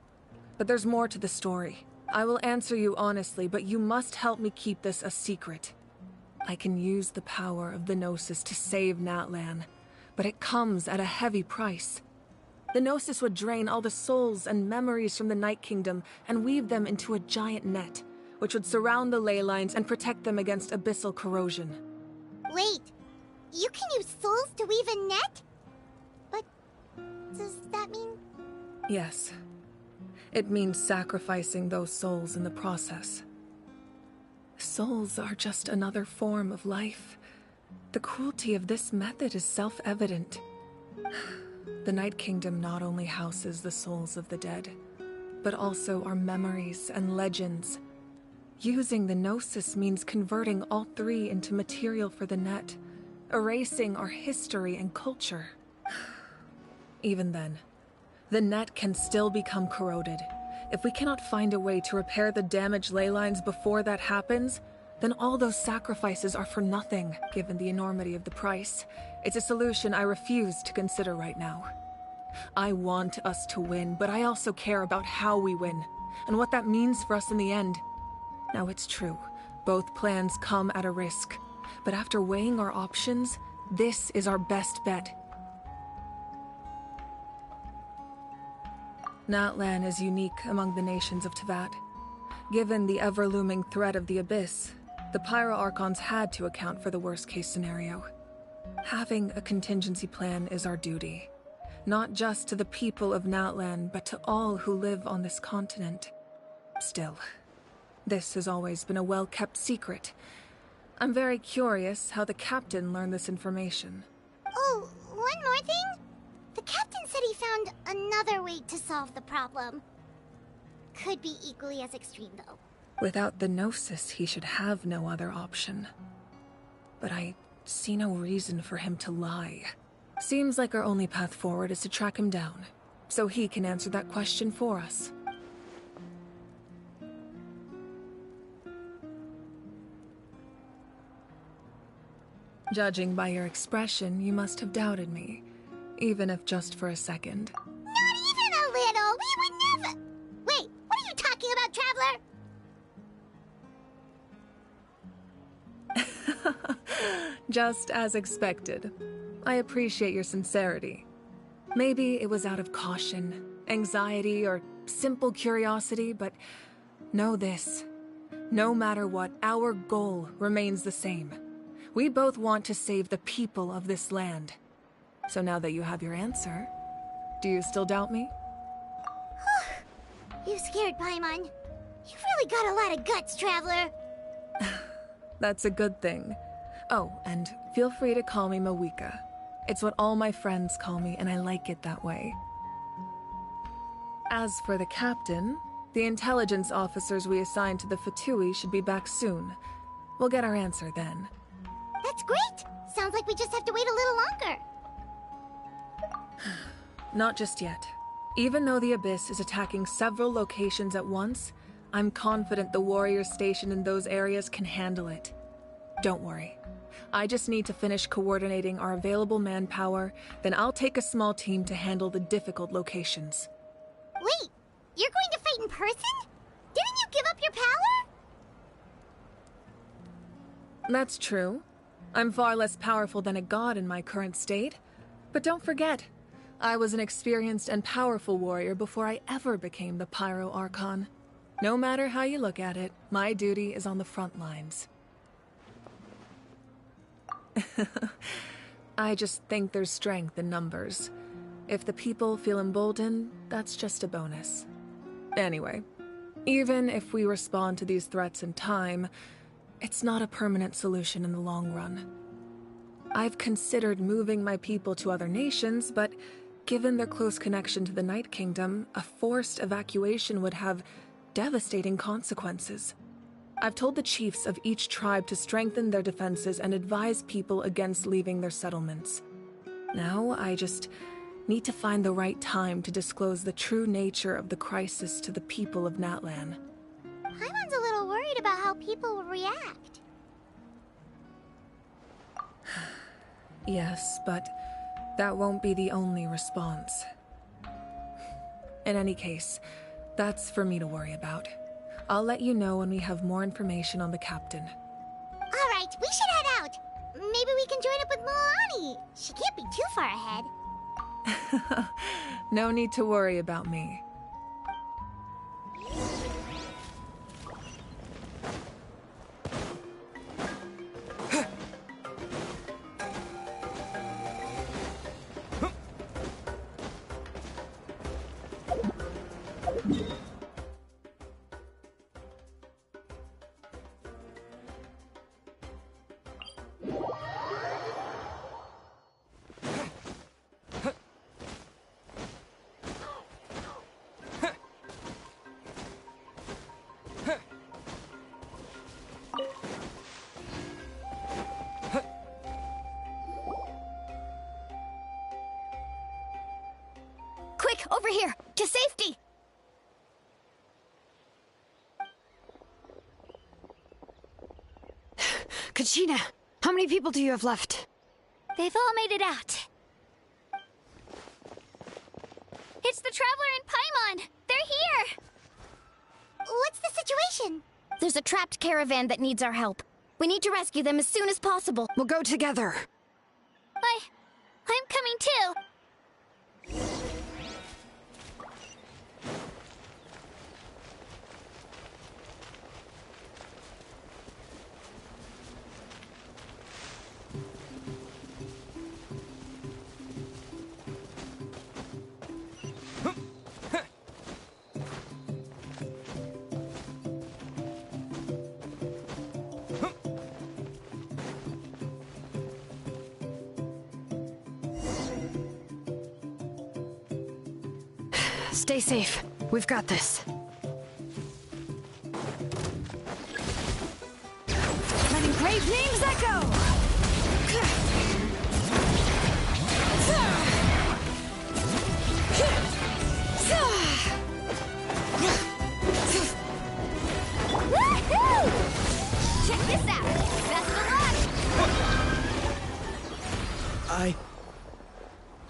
But there's more to the story. I will answer you honestly, but you must help me keep this a secret. I can use the power of the Gnosis to save Natlan, but it comes at a heavy price. The Gnosis would drain all the souls and memories from the Night Kingdom and weave them into a giant net, which would surround the ley lines and protect them against abyssal corrosion. Wait, you can use souls to weave a net? But does that mean... Yes. It means sacrificing those souls in the process. Souls are just another form of life. The cruelty of this method is self-evident. The Night Kingdom not only houses the souls of the dead, but also our memories and legends. Using the Gnosis means converting all three into material for the net, erasing our history and culture. Even then, the net can still become corroded. If we cannot find a way to repair the damaged ley lines before that happens, then all those sacrifices are for nothing, given the enormity of the price. It's a solution I refuse to consider right now. I want us to win, but I also care about how we win, and what that means for us in the end. Now it's true, both plans come at a risk, but after weighing our options, this is our best bet. Natlan is unique among the nations of Teyvat. Given the ever-looming threat of the Abyss, the Pyro Archons had to account for the worst-case scenario. Having a contingency plan is our duty, not just to the people of Natlan, but to all who live on this continent. Still, this has always been a well-kept secret. I'm very curious how the captain learned this information. Oh, one more thing? The captain said he found another way to solve the problem. Could be equally as extreme, though. Without the Gnosis, he should have no other option. But I see no reason for him to lie. Seems like our only path forward is to track him down, so he can answer that question for us. Judging by your expression, you must have doubted me, even if just for a second. Not even a little! We would never... Wait, what are you talking about, Traveler? Just as expected. I appreciate your sincerity. Maybe it was out of caution, anxiety, or simple curiosity, but know this. No matter what, our goal remains the same. We both want to save the people of this land. So now that you have your answer, do you still doubt me? You scared Paimon. You really got a lot of guts, Traveler. That's a good thing. Oh, and feel free to call me Mawika. It's what all my friends call me, and I like it that way. As for the captain, the intelligence officers we assigned to the Fatui should be back soon. We'll get our answer then. That's great! Sounds like we just have to wait a little longer. Not just yet. Even though the Abyss is attacking several locations at once, I'm confident the warriors stationed in those areas can handle it. Don't worry. I just need to finish coordinating our available manpower, then I'll take a small team to handle the difficult locations. Wait, you're going to fight in person? Didn't you give up your power? That's true. I'm far less powerful than a god in my current state. But don't forget, I was an experienced and powerful warrior before I ever became the Pyro Archon. No matter how you look at it, my duty is on the front lines. I just think there's strength in numbers. If the people feel emboldened, that's just a bonus. Anyway, even if we respond to these threats in time, it's not a permanent solution in the long run. I've considered moving my people to other nations, but given their close connection to the Night Kingdom, a forced evacuation would have devastating consequences. I've told the chiefs of each tribe to strengthen their defenses and advise people against leaving their settlements. Now, I just need to find the right time to disclose the true nature of the crisis to the people of Natlan. Paimon's a little worried about how people will react. Yes, but that won't be the only response. In any case, that's for me to worry about. I'll let you know when we have more information on the captain. Alright, we should head out. Maybe we can join up with Moani. She can't be too far ahead. No need to worry about me. Quick, over here! To safety! Kachina, how many people do you have left? They've all made it out. It's the Traveler and Paimon! They're here! What's the situation? There's a trapped caravan that needs our help. We need to rescue them as soon as possible. We'll go together. I'm coming too! Stay safe. We've got this. Letting brave names echo! Woohoo! Check this out! Best of luck!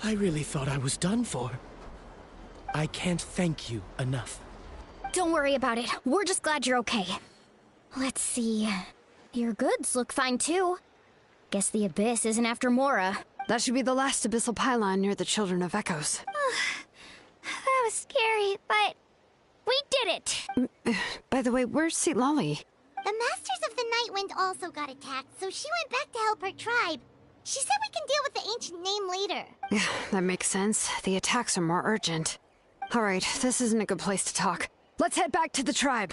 I really thought I was done for. I can't thank you enough. Don't worry about it. We're just glad you're okay. Let's see. Your goods look fine too. Guess the Abyss isn't after Mora. That should be the last abyssal pylon near the Children of Echoes. That was scary, but we did it! By the way, where's Citlali? The Masters of the Night Wind also got attacked, so she went back to help her tribe. She said we can deal with the ancient name later. That makes sense. The attacks are more urgent. Alright, this isn't a good place to talk. Let's head back to the tribe.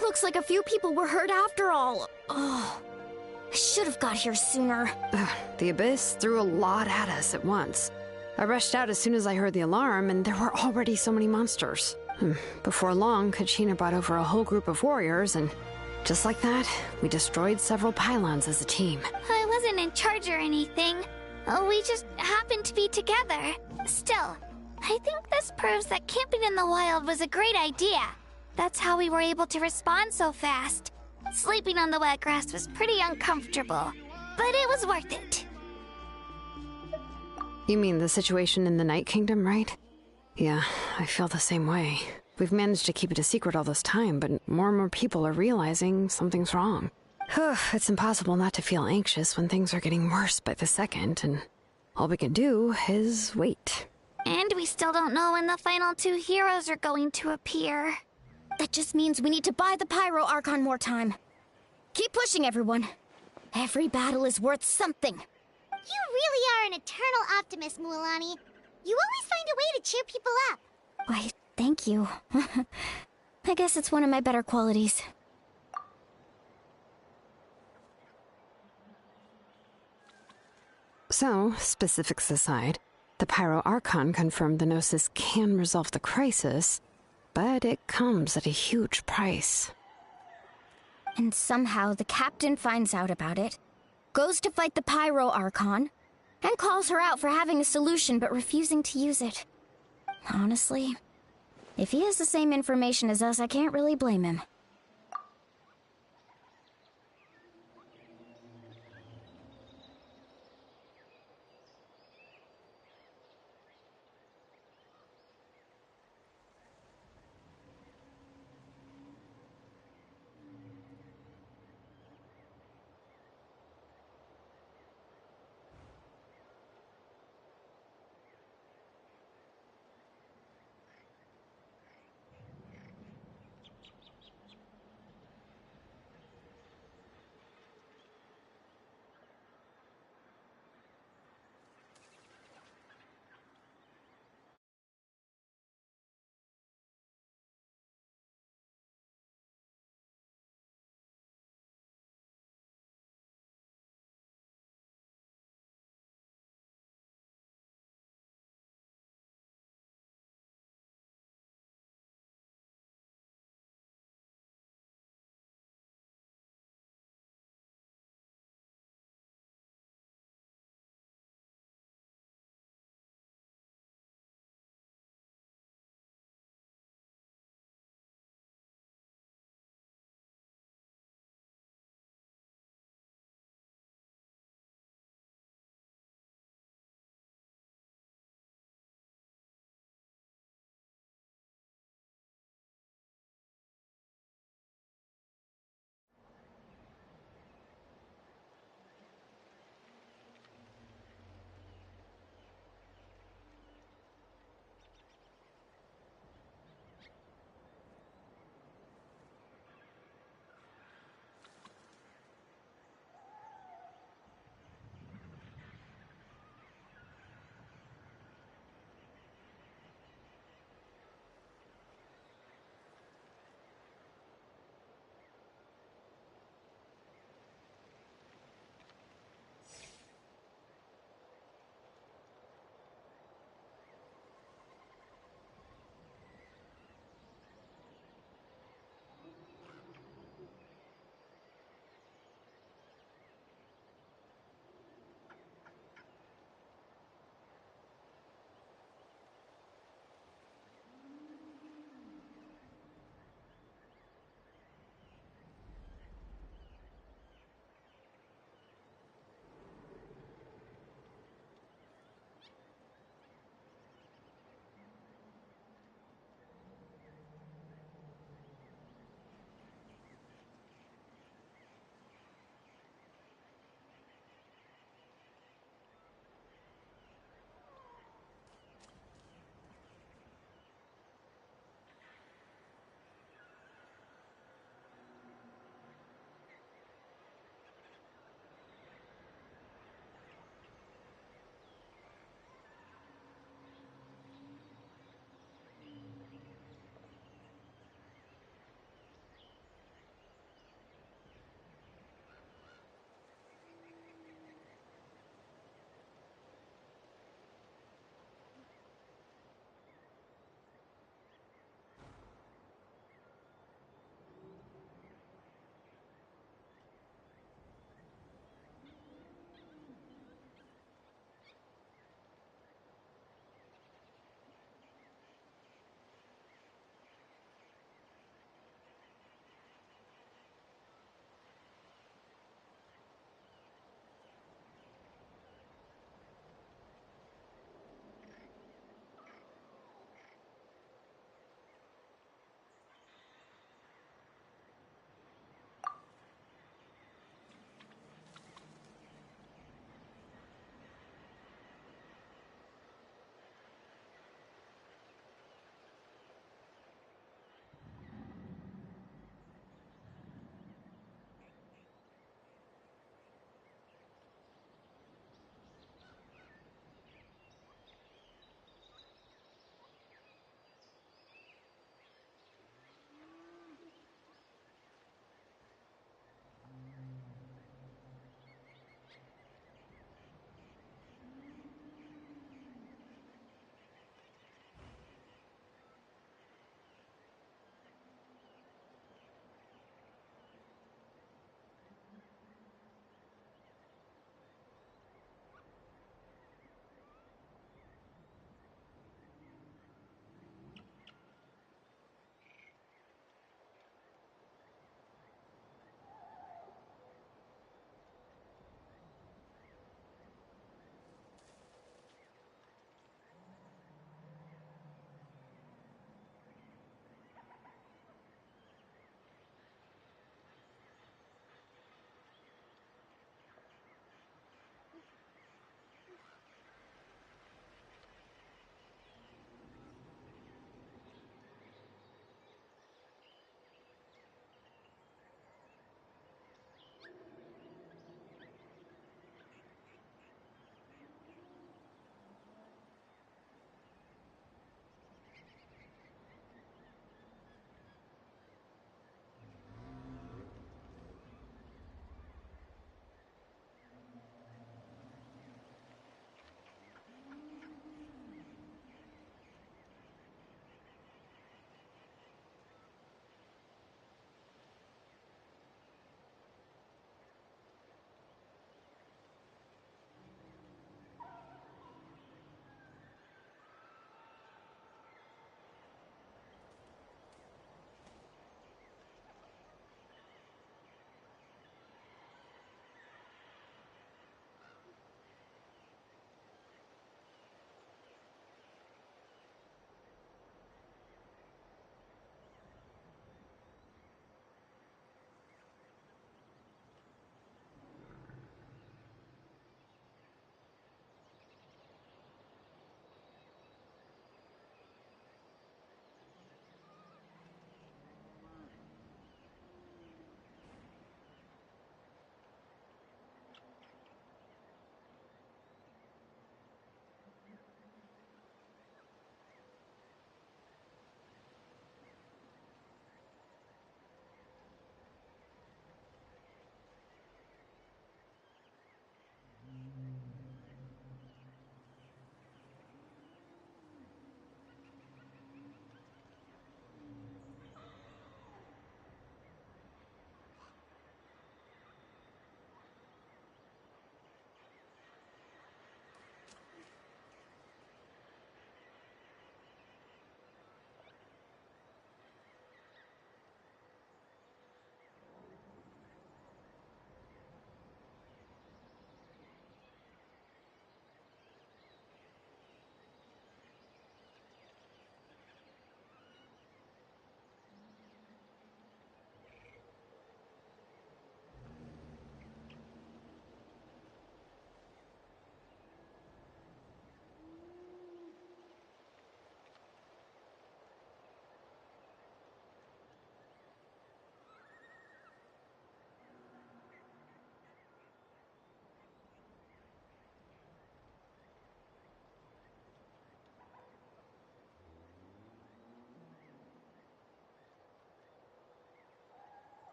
Looks like a few people were hurt after all. Oh, I should have got here sooner. The Abyss threw a lot at us at once. I rushed out as soon as I heard the alarm, and there were already so many monsters. Before long, Kachina brought over a whole group of warriors, and just like that, we destroyed several pylons as a team. I wasn't in charge or anything. We just happened to be together. Still, I think this proves that camping in the wild was a great idea. That's how we were able to respond so fast. Sleeping on the wet grass was pretty uncomfortable, but it was worth it. You mean the situation in the Night Kingdom, right? Yeah, I feel the same way. We've managed to keep it a secret all this time, but more and more people are realizing something's wrong. It's impossible not to feel anxious when things are getting worse by the second, and all we can do is wait. And we still don't know when the final 2 heroes are going to appear. That just means we need to buy the Pyro Archon more time. Keep pushing, everyone. Every battle is worth something. You really are an eternal optimist, Mualani. You always find a way to cheer people up. Why, thank you. I guess it's one of my better qualities. So, specifics aside, the Pyro Archon confirmed the Gnosis can resolve the crisis, but it comes at a huge price. And somehow the captain finds out about it, goes to fight the Pyro Archon, and calls her out for having a solution but refusing to use it. Honestly, if he has the same information as us, I can't really blame him.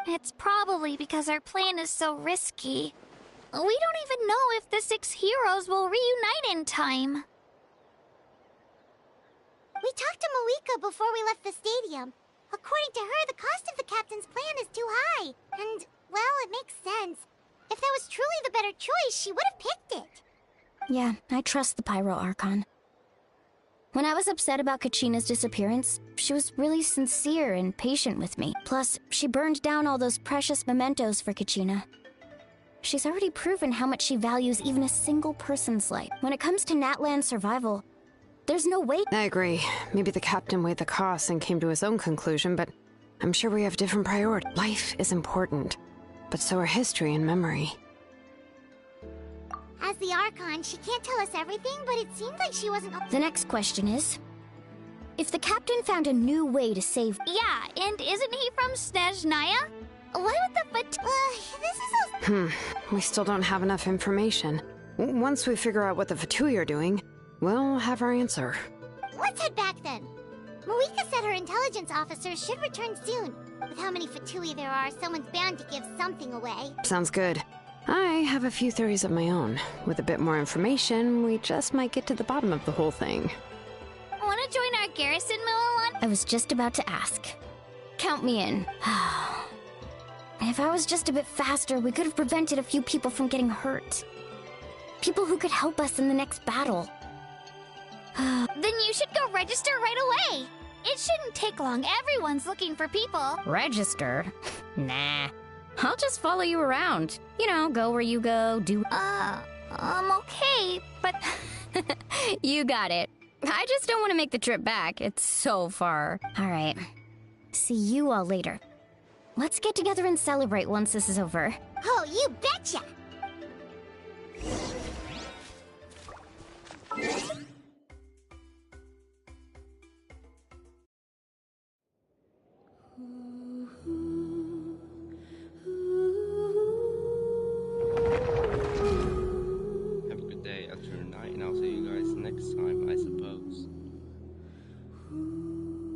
It's probably because our plan is so risky. We don't even know if the 6 heroes will reunite in time. We talked to Moika before we left the stadium. According to her, the cost of the captain's plan is too high. And, well, it makes sense. If that was truly the better choice, she would have picked it. Yeah, I trust the Pyro Archon. When I was upset about Kachina's disappearance, she was really sincere and patient with me. Plus, she burned down all those precious mementos for Kachina. She's already proven how much she values even a single person's life. When it comes to Natlan's survival, there's no way— I agree. Maybe the captain weighed the costs and came to his own conclusion, but I'm sure we have different priorities. Life is important, but so are history and memory. As the Archon, she can't tell us everything, but it seemed like she wasn't— The next question is, if the captain found a new way to save— Yeah, and isn't he from Snezhnaya? Why would the this is We still don't have enough information. Once we figure out what the Fatui are doing, we'll have our answer. Let's head back then. Moika said her intelligence officers should return soon. With how many Fatui there are, someone's bound to give something away. Sounds good. I have a few theories of my own. With a bit more information, we just might get to the bottom of the whole thing. Want to join our garrison, Moalon? I was just about to ask. Count me in. If I was just a bit faster, we could have prevented a few people from getting hurt. People who could help us in the next battle. Then you should go register right away. It shouldn't take long. Everyone's looking for people. Register? Nah. I'll just follow you around. You know, go where you go, do— Okay, but— You got it. I just don't want to make the trip back. It's so far. All right. See you all later. Let's get together and celebrate once this is over. Oh, you betcha!